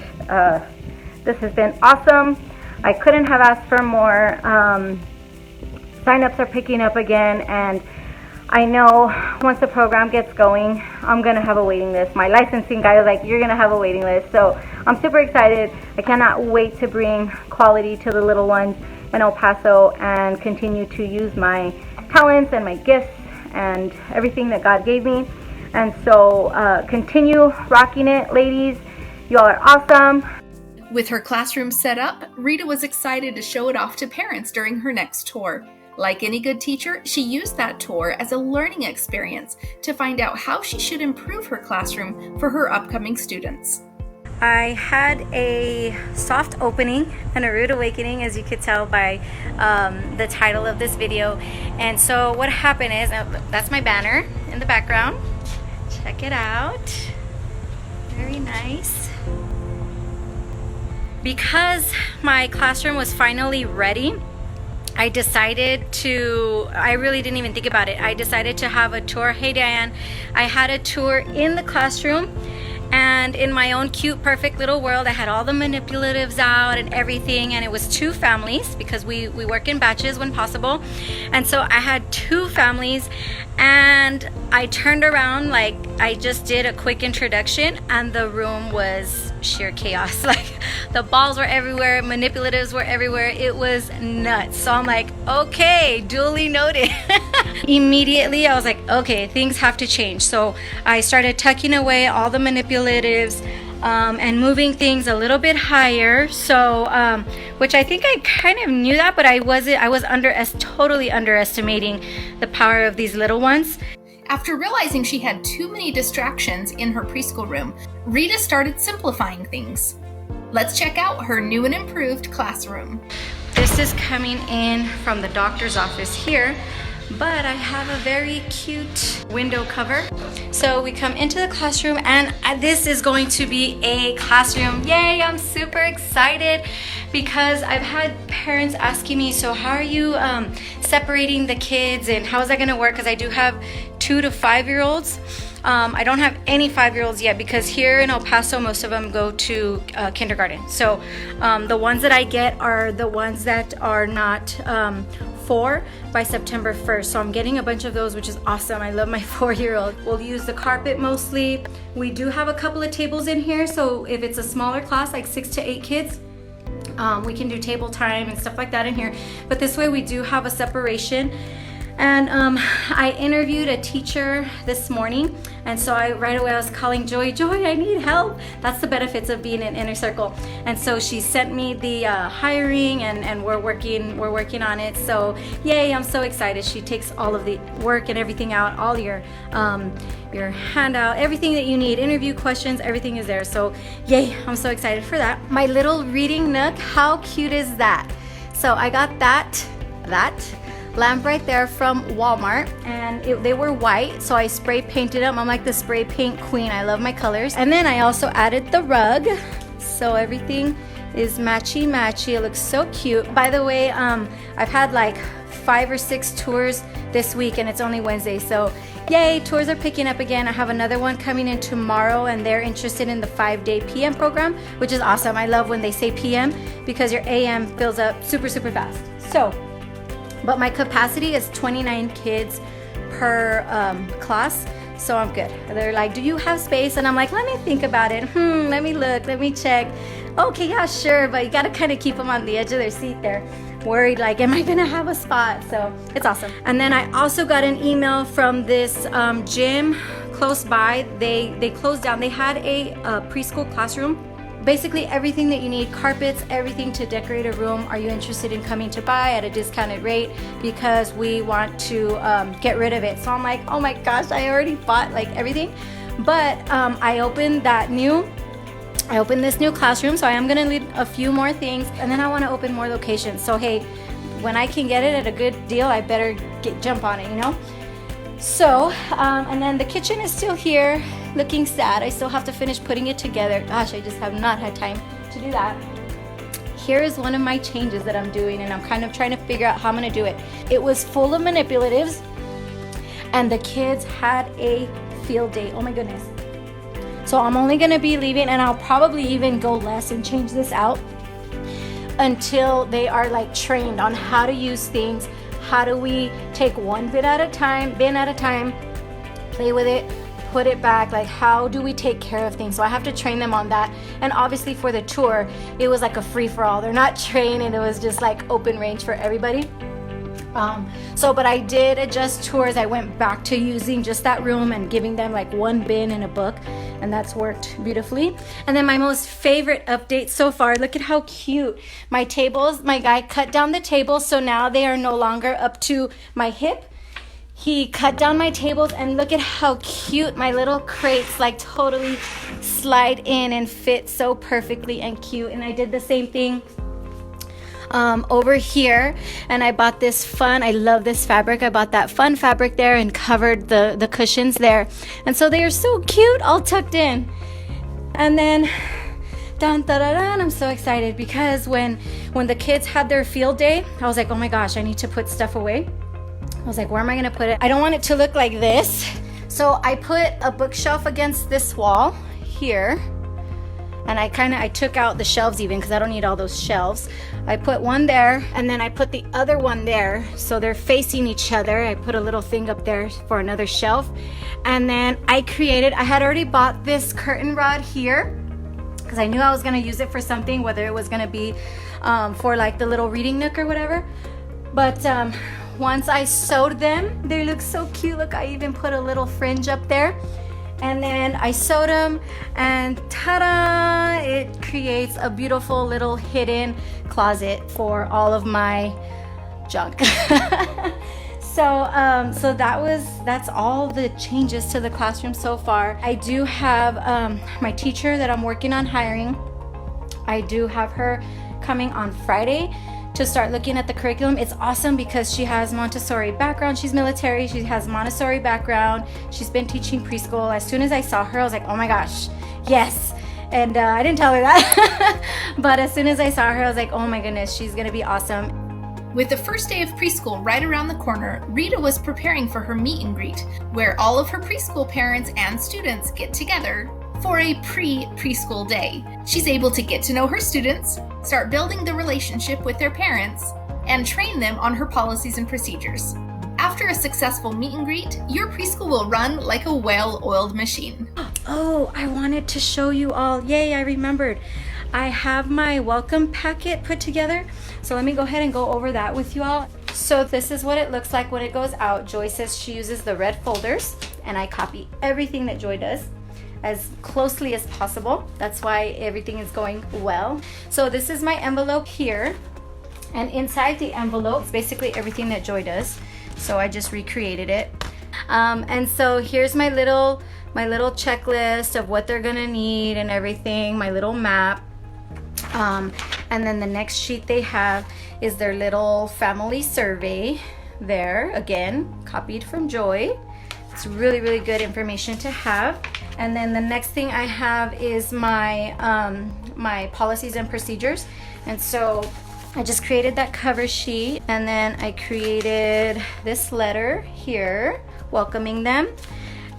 This has been awesome. I couldn't have asked for more. Sign-ups are picking up again, and I know once the program gets going, I'm going to have a waiting list. My licensing guy was like, you're going to have a waiting list. So I'm super excited. I cannot wait to bring quality to the little ones in El Paso and continue to use my talents and my gifts and everything that God gave me. And so continue rocking it, ladies. You all are awesome. With her classroom set up, Rita was excited to show it off to parents during her next tour. Like any good teacher, she used that tour as a learning experience to find out how she should improve her classroom for her upcoming students. I had a soft opening and a rude awakening, as you could tell by the title of this video. And so what happened is, that's my banner in the background. Check it out. Very nice. Because my classroom was finally ready, I really didn't even think about it. I decided to have a tour. Hey Diane, I had a tour in the classroom, and in my own cute, perfect little world, I had all the manipulatives out and everything, and it was 2 families because we work in batches when possible. And so I had 2 families, and I turned around, like I just did a quick introduction, and the room was sheer chaos. Like the balls were everywhere, manipulatives were everywhere. It was nuts. So I'm like, okay, duly noted. Immediately I was like, okay, things have to change. So I started tucking away all the manipulatives and moving things a little bit higher. So which I think I kind of knew that, but I was totally underestimating the power of these little ones. After realizing she had too many distractions in her preschool room, Rita started simplifying things. Let's check out her new and improved classroom. This is coming in from the doctor's office here, but I have a very cute window cover. So we come into the classroom, and this is going to be a classroom. Yay, I'm super excited because I've had parents asking me, so how are you separating the kids and how is that gonna work? Because I do have 2 to 5-year-olds. I don't have any 5-year-olds yet because here in El Paso, most of them go to kindergarten. So the ones that I get are the ones that are not 4 by September 1st. So I'm getting a bunch of those, which is awesome. I love my 4-year-old. We'll use the carpet mostly. We do have a couple of tables in here. So if it's a smaller class, like 6 to 8 kids, we can do table time and stuff like that in here. But this way we do have a separation. And I interviewed a teacher this morning, and so right away I was calling Joy, I need help. That's the benefits of being in Inner Circle. And so she sent me the hiring, and we're working on it. So yay, I'm so excited. She takes all of the work and everything out, all your handout, everything that you need, interview questions, everything is there. So yay, I'm so excited for that. My little reading nook, how cute is that? So I got that lamp right there from Walmart, and they were white, so I spray painted them. I'm like the spray paint queen. I love my colors. And then I also added the rug, so everything is matchy. It looks so cute. By the way, I've had like 5 or 6 tours this week, and it's only Wednesday, so yay, tours are picking up again. I have another one coming in tomorrow, and they're interested in the 5-day PM program, which is awesome. I love when they say PM because your AM fills up super fast. So but my capacity is 29 kids per class, so I'm good. They're like, do you have space? And I'm like, let me think about it. Let me look, let me check. Okay, yeah, sure, but you gotta kind of keep them on the edge of their seat there, worried like, am I gonna have a spot? So it's awesome. And then I also got an email from this gym close by. They closed down. They had a preschool classroom. Basically everything that you need, carpets, everything to decorate a room. Are you interested in coming to buy at a discounted rate? Because we want to get rid of it. So I'm like, oh my gosh, I already bought like everything. But I opened this new classroom, so I am gonna leave a few more things, and then I wanna open more locations. So hey, when I can get it at a good deal, I better jump on it, you know? So, and then the kitchen is still here, looking sad. I still have to finish putting it together. Gosh, I just have not had time to do that. Here is one of my changes that I'm doing, and I'm kind of trying to figure out how I'm gonna do it. It was full of manipulatives, and the kids had a field day. Oh my goodness. So I'm only gonna be leaving, and I'll probably even go less and change this out until they are like trained on how to use things. How do we take one bin at a time, play with it, put it back, like how do we take care of things? So I have to train them on that. And obviously for the tour, it was like a free-for-all. They're not trained, and it was just like open range for everybody. But I did adjust tours. I went back to using just that room and giving them like one bin and a book, and that's worked beautifully. And then my most favorite update so far, look at how cute my tables, my guy cut down the tables, so now they are no longer up to my hip. He cut down my tables, and look at how cute my little crates like totally slide in and fit so perfectly and cute. And I did the same thing over here, and I bought this fun, I love this fabric, I bought that fun fabric there and covered the cushions there, and so they are so cute all tucked in. And then dun, da, da, da, I'm so excited because when the kids had their field day, I was like, oh my gosh, I need to put stuff away. I was like, where am I gonna put it? I don't want it to look like this, so I put a bookshelf against this wall here. And I took out the shelves even because I don't need all those shelves. I put one there, and then I put the other one there, so they're facing each other. I put a little thing up there for another shelf. And then I had already bought this curtain rod here because I knew I was gonna use it for something, whether it was gonna be for like the little reading nook or whatever. But once I sewed them, they look so cute. Look, I even put a little fringe up there. And then I sewed them, and ta-da! It creates a beautiful little hidden closet for all of my junk. So that's all the changes to the classroom so far. I do have my teacher that I'm working on hiring. I do have her coming on Friday to start looking at the curriculum. It's awesome because she has Montessori background. She's military. She has Montessori background. She's been teaching preschool. As soon as I saw her, I was like, oh my gosh, yes. And I didn't tell her that. But as soon as I saw her, I was like, oh my goodness, she's going to be awesome. With the first day of preschool right around the corner, Rita was preparing for her meet and greet, where all of her preschool parents and students get together for a pre-preschool day. She's able to get to know her students, start building the relationship with their parents, and train them on her policies and procedures. After a successful meet and greet, your preschool will run like a well-oiled machine. Oh, I wanted to show you all. Yay, I remembered. I have my welcome packet put together. So let me go ahead and go over that with you all. So this is what it looks like when it goes out. Joy says she uses the red folders, and I copy everything that Joy does as closely as possible. That's why everything is going well. So this is my envelope here, and inside the envelope is basically everything that Joy does. So I just recreated it. And so here's my little checklist of what they're gonna need and everything, my little map. And then the next sheet they have is their little family survey there, again, copied from Joy. It's really, really good information to have. And then the next thing I have is my my policies and procedures. And so I just created that cover sheet, and then I created this letter here welcoming them.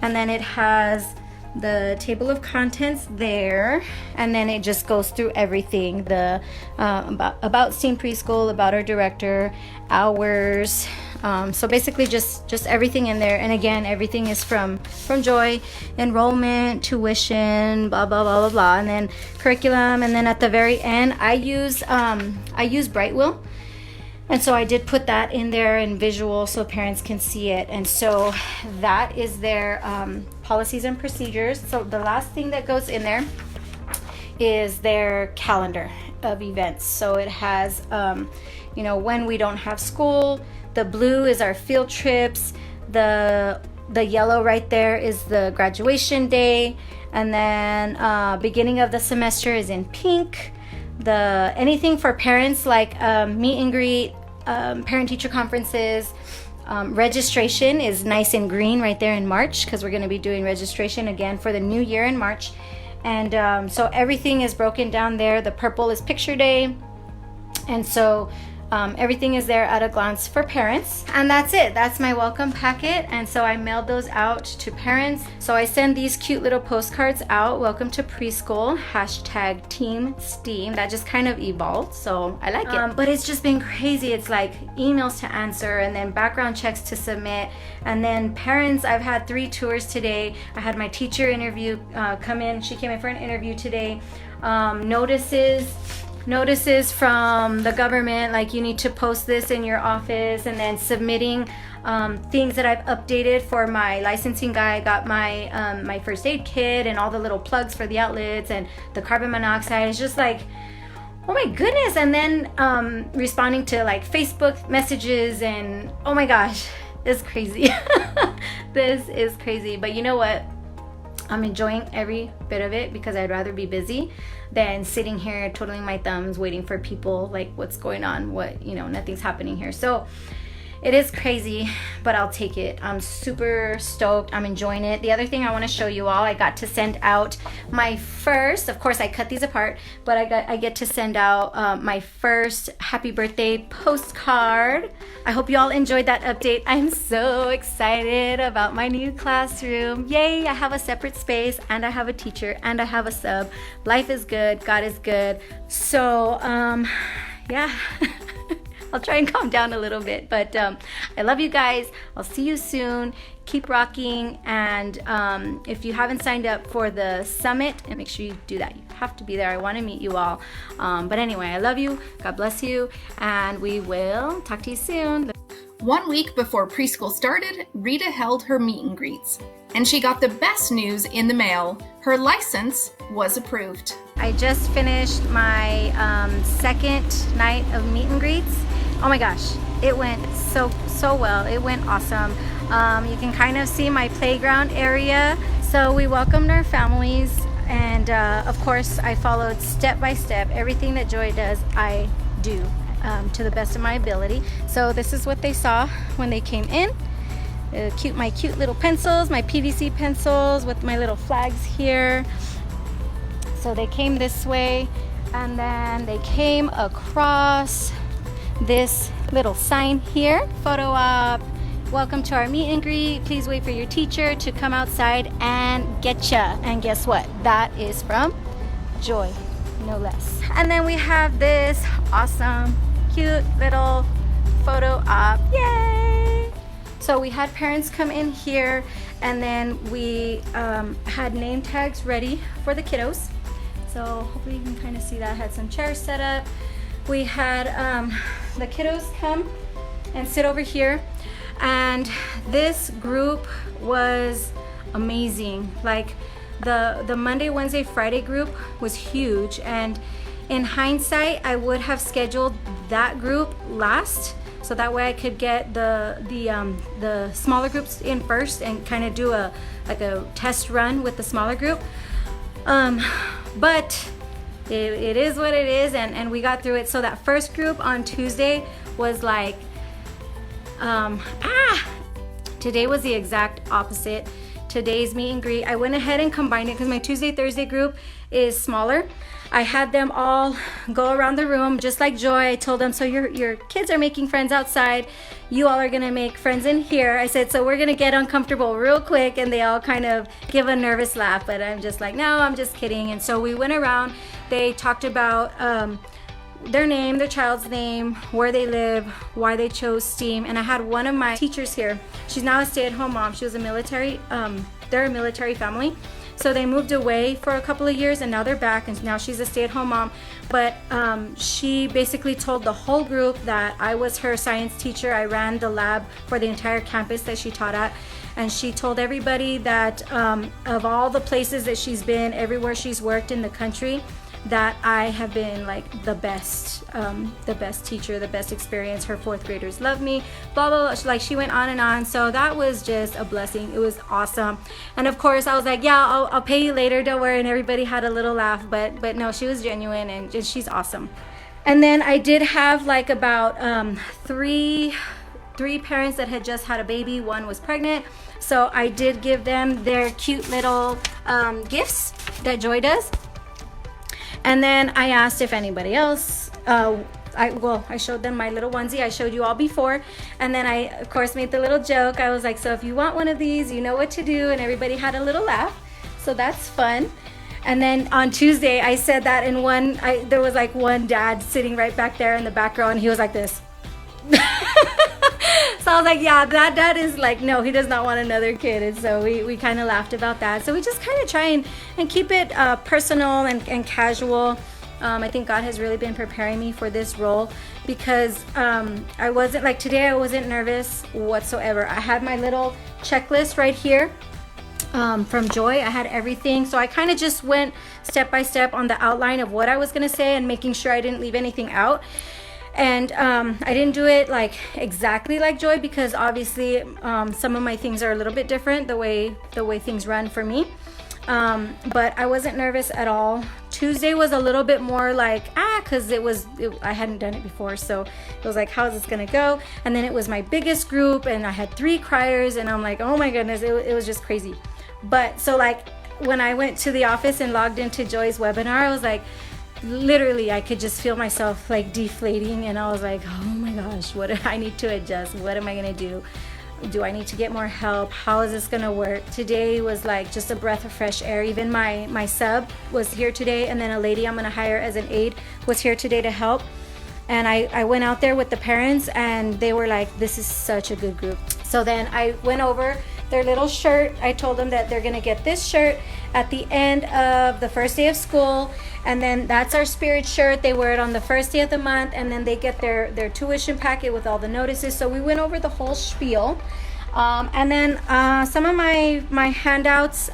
And then it has the table of contents there, and then it just goes through everything, the about STEAM Preschool, about our director, hours, so basically just everything in there. And again, everything is from Joy, enrollment, tuition, blah blah blah blah blah, and then curriculum. And then at the very end, I use Brightwheel. And so I did put that in there in visual so parents can see it. And so that is their policies and procedures. So the last thing that goes in there is their calendar of events. So it has, when we don't have school. The blue is our field trips. The yellow right there is the graduation day. And then beginning of the semester is in pink. Anything for parents like meet and greet, parent-teacher conferences, registration is nice and green right there in March, because we're going to be doing registration again for the new year in March. And so everything is broken down there. The purple is picture day, and so everything is there at a glance for parents. And that's it. That's my welcome packet. And so I mailed those out to parents. So I send these cute little postcards out. Welcome to preschool, #Team STEAM. That just kind of evolved, so I like it. But it's just been crazy. It's like emails to answer, and then background checks to submit, and then parents. I've had 3 tours today. I had my teacher interview come in. She came in for an interview today. Notices notices from the government, like you need to post this in your office, and then submitting things that I've updated for my licensing guy. I got my my first aid kit and all the little plugs for the outlets and the carbon monoxide. It's just like, oh my goodness. And then responding to like Facebook messages, and oh my gosh, it's crazy. This is crazy. But you know what? I'm enjoying every bit of it, because I'd rather be busy than sitting here twiddling my thumbs waiting for people, like what's going on, what, you know, nothing's happening here. So it is crazy, but I'll take it. I'm super stoked. I'm enjoying it. The other thing I want to show you all, I got to send out my first, of course I cut these apart, but I get to send out my first happy birthday postcard. I hope you all enjoyed that update. I'm so excited about my new classroom. Yay, I have a separate space, and I have a teacher, and I have a sub. Life is good. God is good. So, yeah. I'll try and calm down a little bit, but I love you guys. I'll see you soon. Keep rocking, and if you haven't signed up for the summit, and make sure you do that. You have to be there. I want to meet you all. But anyway, I love you. God bless you, and we will talk to you soon. 1 week before preschool started, Rita held her meet and greets, and she got the best news in the mail. Her license was approved. I just finished my second night of meet and greets. Oh my gosh, it went so well. It went awesome. You can kind of see my playground area. So we welcomed our families, and of course I followed step by step. Everything that Joy does, I do to the best of my ability. So this is what they saw when they came in. My cute little pencils, my PVC pencils with my little flags here. So they came this way, and then they came across this little sign here, photo op, welcome to our meet and greet, please wait for your teacher to come outside and get ya. And guess what? That is from Joy, no less. And then we have this awesome, cute little photo op. Yay! So we had parents come in here, and then we had name tags ready for the kiddos. So hopefully you can kind of see that. I had some chairs set up. We had the kiddos come and sit over here, and this group was amazing. Like the Monday, Wednesday, Friday group was huge, and in hindsight I would have scheduled that group last, so that way I could get the smaller groups in first and kind of do a test run with the smaller group. But it is what it is, and we got through it. So that first group on Tuesday was like, today was the exact opposite. Today's meet and greet, I went ahead and combined it because my Tuesday, Thursday group is smaller. I had them all go around the room just like Joy. I told them, so your kids are making friends outside. You all are gonna make friends in here. I said, so we're gonna get uncomfortable real quick, and they all kind of give a nervous laugh, but I'm just like, no, I'm just kidding. And so we went around, they talked about their name, their child's name, where they live, why they chose STEAM. And I had one of my teachers here. She's now a stay-at-home mom. She was a military, they're a military family. So they moved away for a couple of years, and now they're back, and now she's a stay-at-home mom. But she basically told the whole group that I was her science teacher. I ran the lab for the entire campus that she taught at. And she told everybody that of all the places that she's been, everywhere she's worked in the country, that I have been like the best teacher, the best experience. Her fourth graders love me, blah, blah, blah. Like she went on and on. So that was just a blessing. It was awesome. And of course I was like, yeah, I'll pay you later, don't worry. And everybody had a little laugh, but no, she was genuine, and she's awesome. And then I did have like about three parents that had just had a baby. One was pregnant. So I did give them their cute little gifts that Joy does. And then I asked if anybody else, I showed them my little onesie. I showed you all before. And then I, of course, made the little joke. I was like, so if you want one of these, you know what to do. And everybody had a little laugh. So that's fun. And then on Tuesday, I said that in there was like one dad sitting right back there in the back row, and he was like this. So I was like, yeah, that dad is like, no, he does not want another kid. And so we kind of laughed about that. So we just kind of try and keep it personal and casual. I think God has really been preparing me for this role because I wasn't, like today, I wasn't nervous whatsoever. I had my little checklist right here from Joy. I had everything. So I kind of just went step by step on the outline of what I was going to say and making sure I didn't leave anything out. And I didn't do it like exactly like Joy because obviously some of my things are a little bit different the way things run for me. But I wasn't nervous at all. Tuesday was a little bit more like, because I hadn't done it before. So it was like, how's this going to go? And then it was my biggest group and I had 3 criers and I'm like, oh my goodness, it was just crazy. But so like when I went to the office and logged into Joy's webinar, I was like, literally, I could just feel myself like deflating. And I was like, oh my gosh, what do I need to adjust? What am I going to do? Do I need to get more help? How is this gonna work? Today was like just a breath of fresh air. Even my sub was here today, and then a lady I'm gonna hire as an aide was here today to help. And I went out there with the parents and they were like, this is such a good group. So then I went over their little shirt. I told them that they're gonna get this shirt at the end of the first day of school, and then that's our spirit shirt. They wear it on the first day of the month, and then they get their tuition packet with all the notices. So we went over the whole spiel, and then some of my handouts,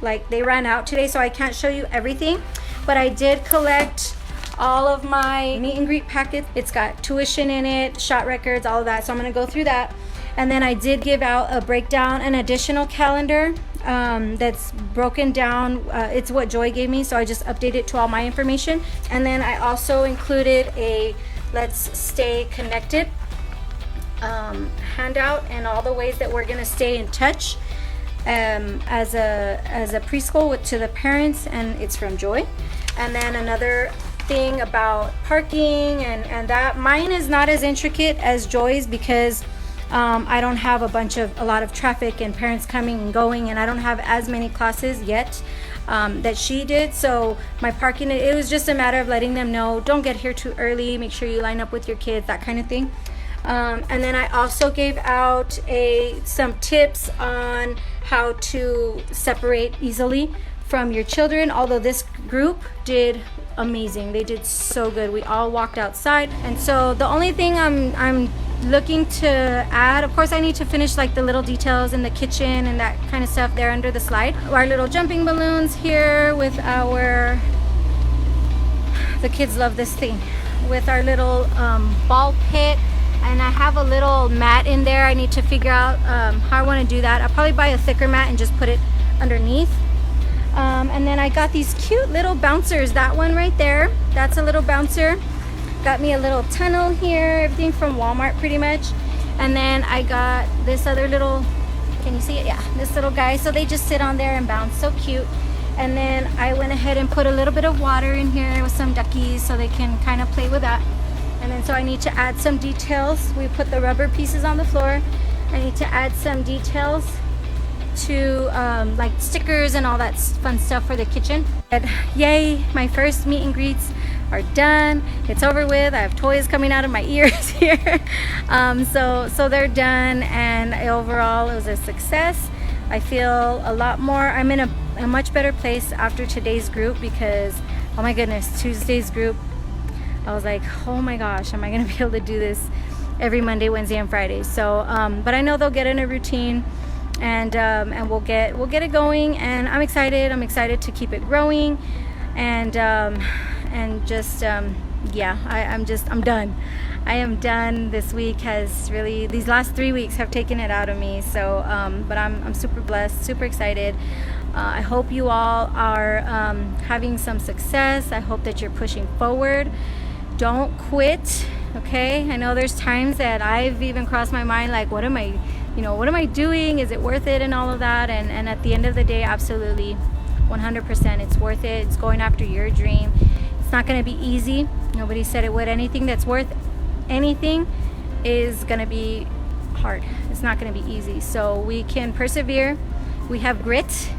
like they ran out today, so I can't show you everything, but I did collect all of my meet and greet packets. It's got tuition in it, shot records, all of that, so I'm gonna go through that. And then I did give out a breakdown, an additional calendar that's broken down. It's what Joy gave me, so I just updated it to all my information. And then I also included a Let's Stay Connected handout and all the ways that we're gonna stay in touch as a preschool to the parents, and it's from Joy. And then another thing about parking and that. Mine is not as intricate as Joy's because I don't have a lot of traffic and parents coming and going, and I don't have as many classes yet that she did. So my parking, it was just a matter of letting them know, don't get here too early, make sure you line up with your kids, that kind of thing. And then I also gave out some tips on how to separate easily from your children, although this group did amazing. They did so good. We all walked outside. And so the only thing I'm looking to add, of course I need to finish like the little details in the kitchen and that kind of stuff there under the slide. Our little jumping balloons here with the kids love this thing, with our little ball pit. And I have a little mat in there. I need to figure out how I want to do that. I'll probably buy a thicker mat and just put it underneath. And then I got these cute little bouncers. That one right there, that's a little bouncer. Got me a little tunnel here, everything from Walmart pretty much. And then I got this other little, can you see it? Yeah, this little guy. So they just sit on there and bounce, so cute. And then I went ahead and put a little bit of water in here with some duckies so they can kind of play with that. And then so I need to add some details. We put the rubber pieces on the floor. I need to add some details to like stickers and all that fun stuff for the kitchen. But yay, my first meet and greets are done. It's over with. I have toys coming out of my ears here. So they're done, and overall it was a success. I feel a lot more, I'm in a much better place after today's group because, oh my goodness, Tuesday's group, I was like, oh my gosh, am I gonna be able to do this every Monday, Wednesday, and Friday? So, but I know they'll get in a routine, and we'll get it going, and I'm excited to keep it growing, and just yeah, I'm done. I am done. This week has really, these last 3 weeks have taken it out of me. So but I'm super blessed, super excited. I hope you all are having some success. I hope that you're pushing forward. Don't quit, okay? I know there's times that I've even crossed my mind like, what am I doing? Is it worth it, and all of that? And at the end of the day, absolutely, 100%, it's worth it. It's going after your dream. It's not going to be easy. Nobody said it would. Anything that's worth anything is going to be hard. It's not going to be easy. So we can persevere. We have grit.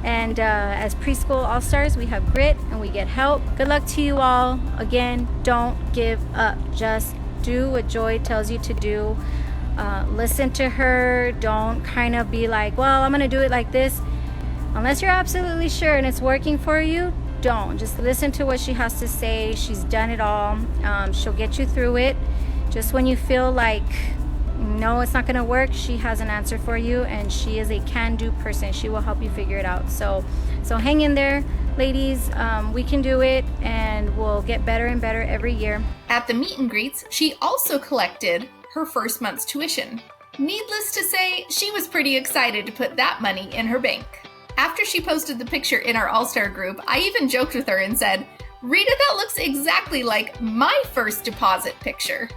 And as Preschool All Stars, we have grit and we get help. Good luck to you all. Again, don't give up. Just do what Joy tells you to do. Listen to her. Don't kind of be like, well, I'm going to do it like this. Unless you're absolutely sure and it's working for you, don't. Just listen to what she has to say. She's done it all. She'll get you through it. Just when you feel like, no, it's not going to work, she has an answer for you, and she is a can-do person. She will help you figure it out. So hang in there, ladies. We can do it, and we'll get better and better every year. At the meet and greets, she also collected her first month's tuition. Needless to say, she was pretty excited to put that money in her bank. After she posted the picture in our All-Star group, I even joked with her and said, "Rita, that looks exactly like my first deposit picture."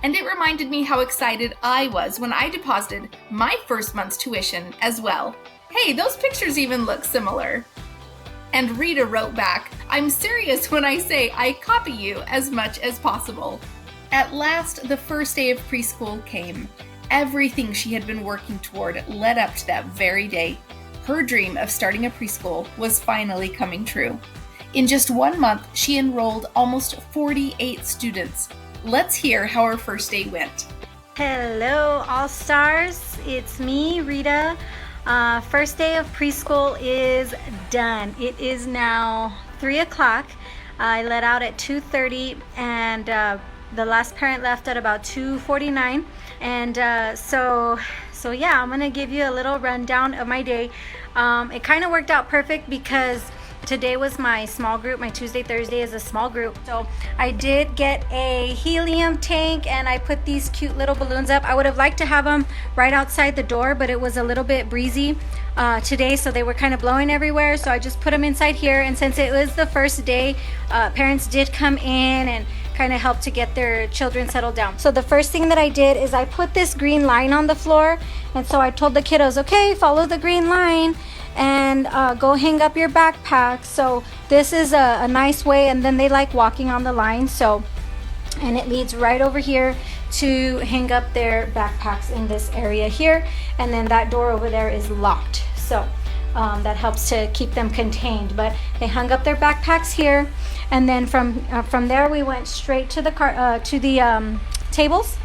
And it reminded me how excited I was when I deposited my first month's tuition as well. Hey, those pictures even look similar. And Rita wrote back, "I'm serious when I say I copy you as much as possible." At last, the first day of preschool came. Everything she had been working toward led up to that very day. Her dream of starting a preschool was finally coming true. In just 1 month, she enrolled almost 48 students. Let's hear how her first day went. Hello, All Stars. It's me, Rita. First day of preschool is done. It is now 3 o'clock. I let out at 2:30, and the last parent left at about 2:49. And so yeah, I'm gonna give you a little rundown of my day. It kind of worked out perfect because today was my small group. My Tuesday, Thursday is a small group. So I did get a helium tank, and I put these cute little balloons up. I would have liked to have them right outside the door, but it was a little bit breezy today, so they were kind of blowing everywhere. So I just put them inside here. And since it was the first day, parents did come in and kind of help to get their children settled down. So the first thing that I did is I put this green line on the floor. And so I told the kiddos, okay, follow the green line and go hang up your backpack. So this is a nice way, and then they like walking on the line. So, and it leads right over here to hang up their backpacks in this area here. And then that door over there is locked. So that helps to keep them contained. But they hung up their backpacks here. And then from there we went straight to the tables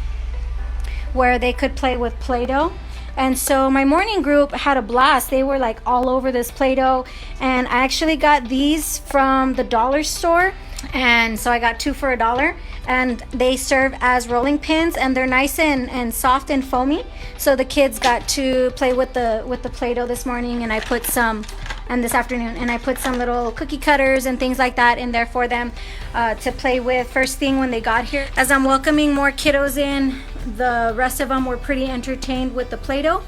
where they could play with Play-Doh. And so my morning group had a blast. They were like all over this Play-Doh, and I actually got these from the dollar store, and so I got 2 for $1, and they serve as rolling pins, and they're nice and soft and foamy. So the kids got to play with the Play-Doh this morning, and this afternoon, and I put some little cookie cutters and things like that in there for them to play with first thing when they got here. As I'm welcoming more kiddos in, the rest of them were pretty entertained with the Play-Doh.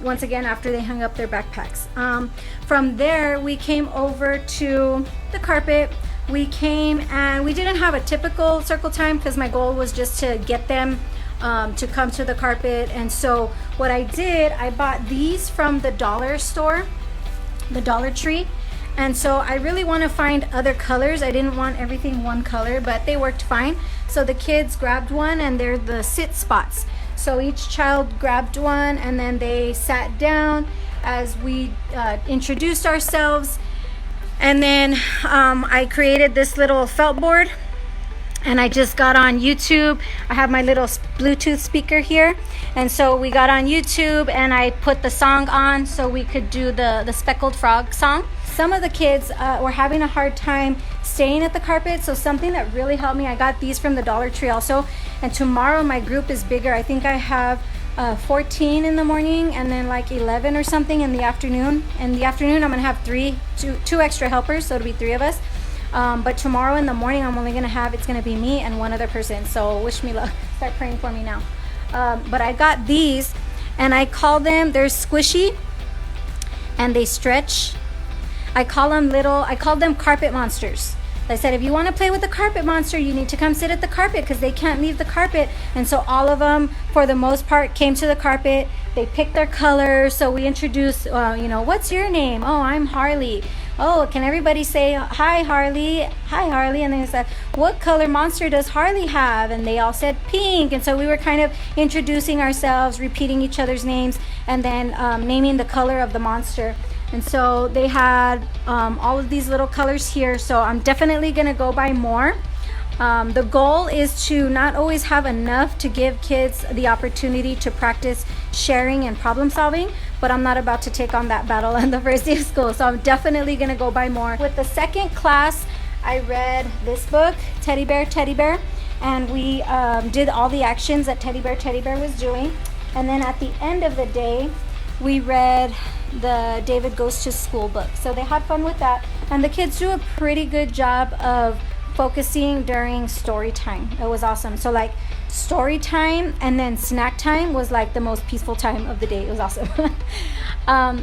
Once again, after they hung up their backpacks. From there, we came over to the carpet. We came and we didn't have a typical circle time because my goal was just to get them to come to the carpet. And so what I did, I bought these from the dollar store, the Dollar Tree. And so I really want to find other colors. I didn't want everything one color, but they worked fine. So the kids grabbed one, and they're the sit spots. So each child grabbed one, and then they sat down as we introduced ourselves. And then I created this little felt board, and I just got on YouTube. I have my little Bluetooth speaker here, and so we got on YouTube, and I put the song on so we could do the Speckled Frog song. Some of the kids were having a hard time staying at the carpet, so something that really helped me, I got these from the Dollar Tree also. And tomorrow my group is bigger. I think I have 14 in the morning, and then like 11 or something in the afternoon. In the afternoon, I'm gonna have two extra helpers, so it'll be 3 of us. But tomorrow in the morning, I'm only gonna have, it's gonna be me and one other person. So wish me luck. Start praying for me now. But I got these, and I call them, they're squishy and they stretch. I called them carpet monsters. I said, if you want to play with the carpet monster, you need to come sit at the carpet because they can't leave the carpet. And so all of them, for the most part, came to the carpet. They picked their colors. So we introduced, what's your name? Oh, I'm Harley. Oh, can everybody say, hi, Harley? Hi, Harley. And then they said, what color monster does Harley have? And they all said pink. And so we were kind of introducing ourselves, repeating each other's names, and then naming the color of the monster. And so they had all of these little colors here. So I'm definitely gonna go buy more. The goal is to not always have enough to give kids the opportunity to practice sharing and problem solving, but I'm not about to take on that battle on the first day of school. So I'm definitely gonna go buy more. With the second class, I read this book, Teddy Bear, Teddy Bear, and we did all the actions that Teddy Bear was doing. And then at the end of the day, we read the David Goes to School book. So they had fun with that. And the kids do a pretty good job of focusing during story time. It was awesome. So like story time and then snack time was like the most peaceful time of the day. It was awesome.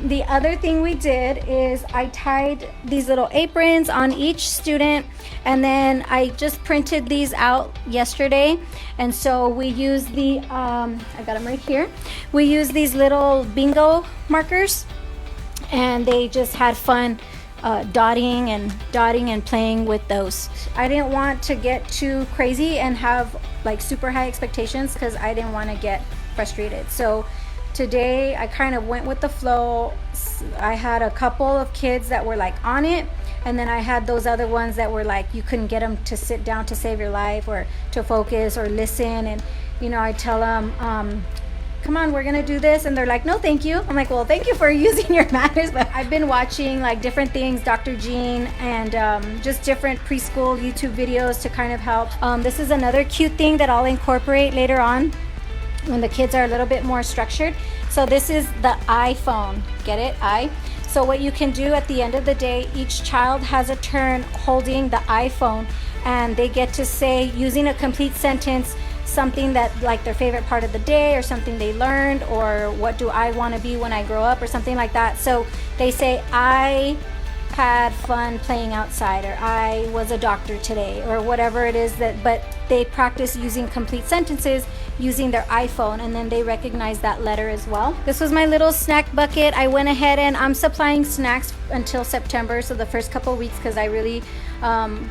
The other thing we did is I tied these little aprons on each student, and then I just printed these out yesterday. And so we use the I got them right here. We use these little bingo markers, and they just had fun dotting and playing with those. I didn't want to get too crazy and have like super high expectations because I didn't want to get frustrated. So today I kind of went with the flow. I had a couple of kids that were like on it, and then I had those other ones that were like you couldn't get them to sit down to save your life or to focus or listen. And you know, I tell them come on, we're gonna do this, and they're like, no thank you. I'm like, well, thank you for using your manners. But I've been watching like different things, Dr. Jean, and just different preschool YouTube videos to kind of help. This is another cute thing that I'll incorporate later on when the kids are a little bit more structured. So this is the iPhone, get it? So what you can do at the end of the day, each child has a turn holding the iPhone, and they get to say, using a complete sentence, something that like their favorite part of the day or something they learned, or what do I want to be when I grow up, or something like that. So they say, I had fun playing outside, or I was a doctor today, or whatever it is that, but they practice using complete sentences using their iPhone, and then they recognize that letter as well. This was my little snack bucket. I went ahead and I'm supplying snacks until September, so the first couple of weeks, because I really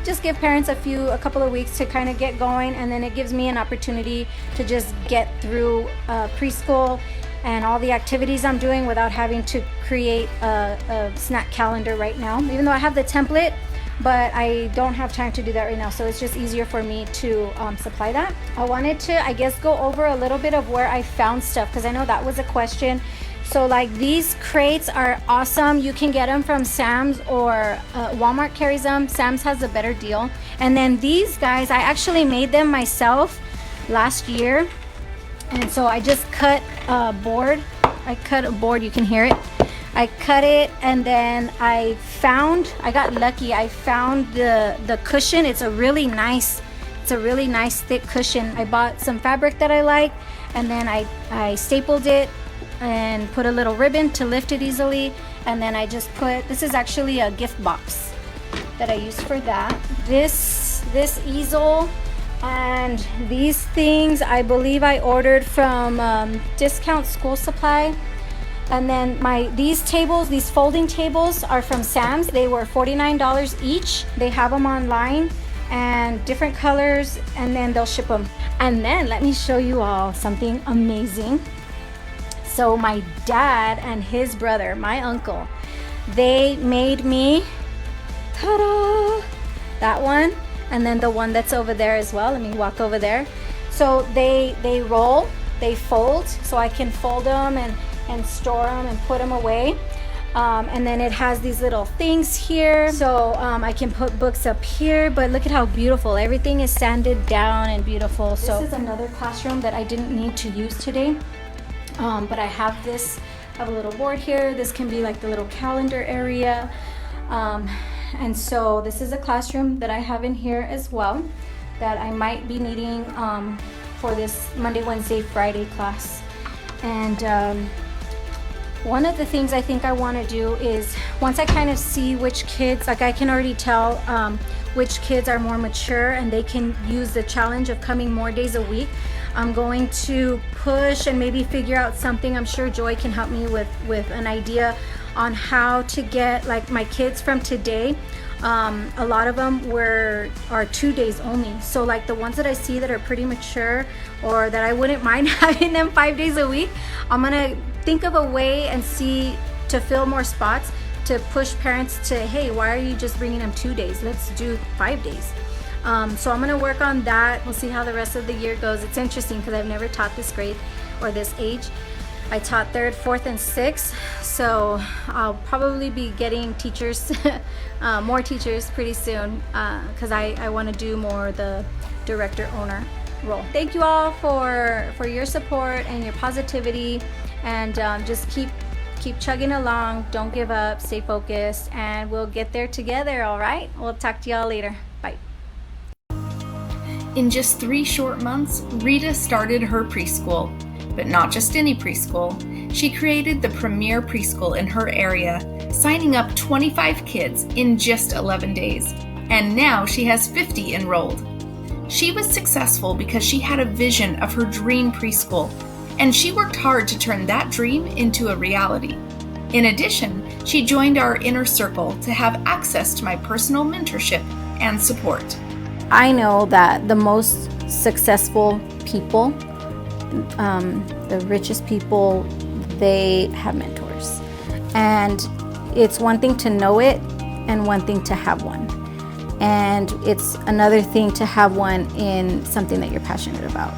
just give parents a couple of weeks to kind of get going, and then it gives me an opportunity to just get through preschool and all the activities I'm doing without having to create a snack calendar right now, even though I have the template, but I don't have time to do that right now. So it's just easier for me to supply that. I wanted to, I guess, go over a little bit of where I found stuff, because I know that was a question. So like these crates are awesome. You can get them from Sam's, or Walmart carries them. Sam's has a better deal. And then these guys, I actually made them myself last year. And so I just cut a board. I cut a board, you can hear it. I cut it, and then I got lucky. I found the cushion. It's a really nice thick cushion. I bought some fabric that I like, and then I stapled it and put a little ribbon to lift it easily. And then I just put, this is actually a gift box that I used for that. This easel and these things, I believe I ordered from Discount School Supply. And then these tables, these folding tables, are from Sam's. They were $49 each. They have them online and different colors, and then they'll ship them. And then let me show you all something amazing. So my dad and his brother, my uncle, they made me, ta-da, that one, and then the one that's over there as well. Let me walk over there. So they roll, they fold, so I can fold them and store them and put them away. And then it has these little things here, so I can put books up here. But look at how beautiful everything is sanded down and beautiful. So this is another classroom that I didn't need to use today, but I have a little board here. This can be like the little calendar area, and so this is a classroom that I have in here as well that I might be needing for this Monday, Wednesday, Friday class. And one of the things I think I want to do is, once I kind of see which kids, like I can already tell which kids are more mature and they can use the challenge of coming more days a week, I'm going to push and maybe figure out something. I'm sure Joy can help me with an idea on how to get like my kids from today. A lot of them are 2 days only. So like the ones that I see that are pretty mature, or that I wouldn't mind having them 5 days a week, I'm gonna think of a way and see to fill more spots, to push parents to, hey, why are you just bringing them 2 days? Let's do 5 days. So I'm gonna work on that. We'll see how the rest of the year goes. It's interesting because I've never taught this grade or this age. I taught 3rd, 4th, and 6th, so I'll probably be getting teachers, more teachers pretty soon, because I want to do more the director owner role. Thank you all for your support and your positivity, and just keep chugging along. Don't give up. Stay focused, and we'll get there together. All right. We'll talk to y'all later. Bye. In just 3 short months, Rita started her preschool. But not just any preschool. She created the premier preschool in her area, signing up 25 kids in just 11 days. And now she has 50 enrolled. She was successful because she had a vision of her dream preschool, and she worked hard to turn that dream into a reality. In addition, she joined our inner circle to have access to my personal mentorship and support. I know that the most successful people, the richest people, they have mentors. And it's one thing to know it and one thing to have one. And it's another thing to have one in something that you're passionate about.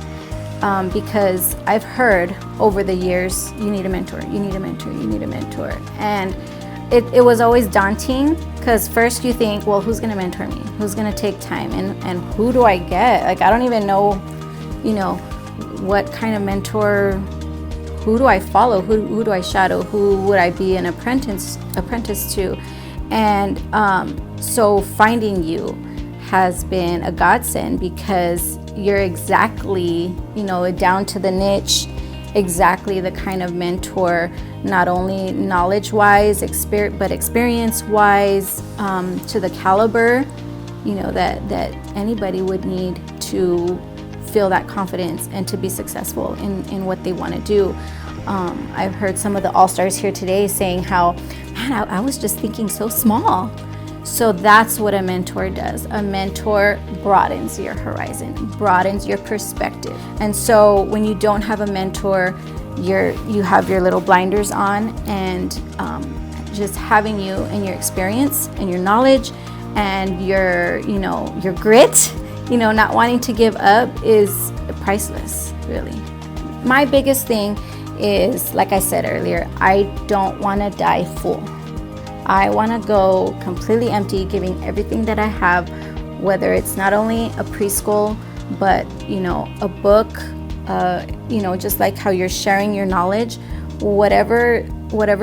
Because I've heard over the years, you need a mentor, you need a mentor, you need a mentor. And it was always daunting, because first you think, well, who's gonna mentor me? Who's gonna take time? And who do I get? Like, I don't even know, what kind of mentor, who do I follow? Who do I shadow? Who would I be an apprentice to? And so finding you has been a godsend, because you're exactly, down to the niche, exactly the kind of mentor, not only knowledge-wise, but experience-wise, to the caliber, that anybody would need to feel that confidence and to be successful in what they want to do. I've heard some of the All-Stars here today saying how, man, I was just thinking so small. So that's what a mentor does. A mentor broadens your horizon, broadens your perspective. And so when you don't have a mentor, you have your little blinders on, and just having you and your experience and your knowledge and your grit, not wanting to give up is priceless, really. My biggest thing is, like I said earlier, I don't want to die full. I want to go completely empty, giving everything that I have, whether it's not only a preschool, but, a book, just like how you're sharing your knowledge, whatever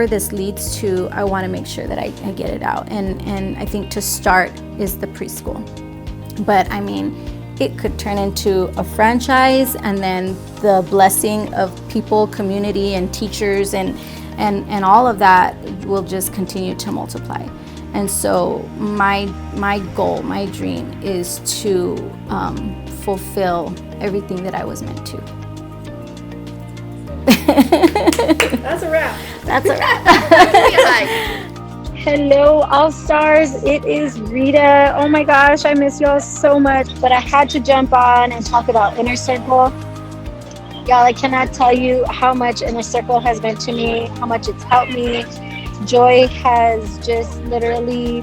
this leads to, I want to make sure that I get it out. And I think to start is the preschool. But I mean, it could turn into a franchise, and then the blessing of people, community, and teachers, and all of that will just continue to multiply. And so my goal, my dream is to fulfill everything that I was meant to. That's a wrap. That's a wrap. Hello, All Stars. It is Rita. Oh my gosh, I miss y'all so much, but I had to jump on and talk about Inner Circle. Y'all, I cannot tell you how much Inner Circle has meant to me, how much it's helped me. Joy has just literally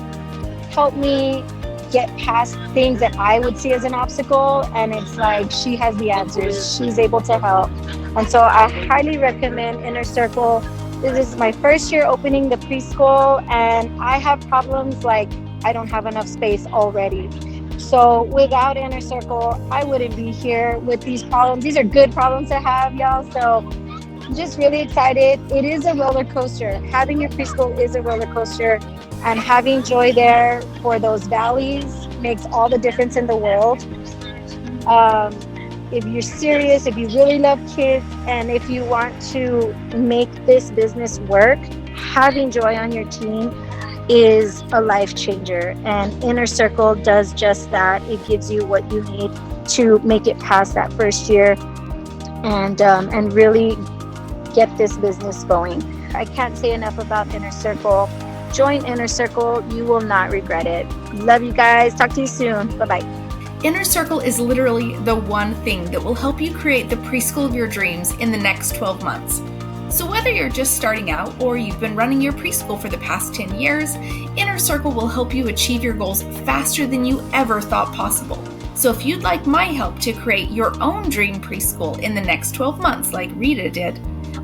helped me get past things that I would see as an obstacle, and it's like she has the answers. She's able to help. And so I highly recommend Inner Circle. This is my first year opening the preschool, and I have problems like I don't have enough space already. So without Inner Circle, I wouldn't be here with these problems. These are good problems to have, y'all. So I'm just really excited. It is a roller coaster. Having your preschool is a roller coaster, and having Joy there for those valleys makes all the difference in the world. If you're serious, if you really love kids, and if you want to make this business work, having Joy on your team is a life changer. And Inner Circle does just that. It gives you what you need to make it past that first year and really get this business going. I can't say enough about Inner Circle. Join Inner Circle. You will not regret it. Love you guys. Talk to you soon. Bye-bye. Inner Circle is literally the one thing that will help you create the preschool of your dreams in the next 12 months. So whether you're just starting out or you've been running your preschool for the past 10 years, Inner Circle will help you achieve your goals faster than you ever thought possible. So if you'd like my help to create your own dream preschool in the next 12 months like Rita did,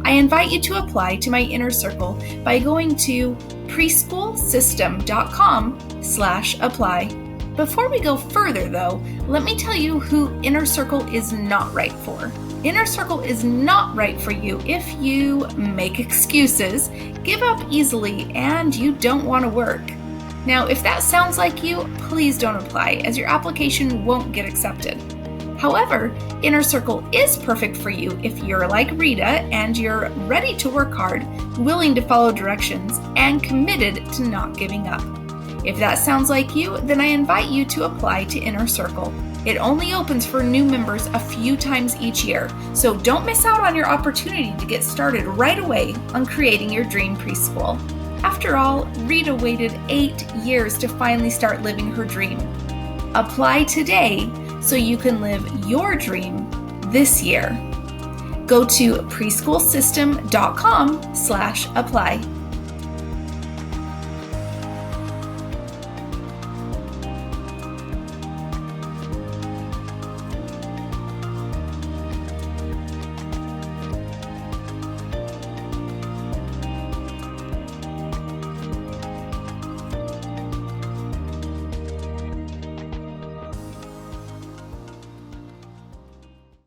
I invite you to apply to my Inner Circle by going to preschoolsystem.com/apply. Before we go further though, let me tell you who Inner Circle is not right for. Inner Circle is not right for you if you make excuses, give up easily, and you don't want to work. Now, if that sounds like you, please don't apply, as your application won't get accepted. However, Inner Circle is perfect for you if you're like Rita and you're ready to work hard, willing to follow directions, and committed to not giving up. If that sounds like you, then I invite you to apply to Inner Circle. It only opens for new members a few times each year, so don't miss out on your opportunity to get started right away on creating your dream preschool. After all, Rita waited 8 years to finally start living her dream. Apply today so you can live your dream this year. Go to preschoolsystem.com/apply.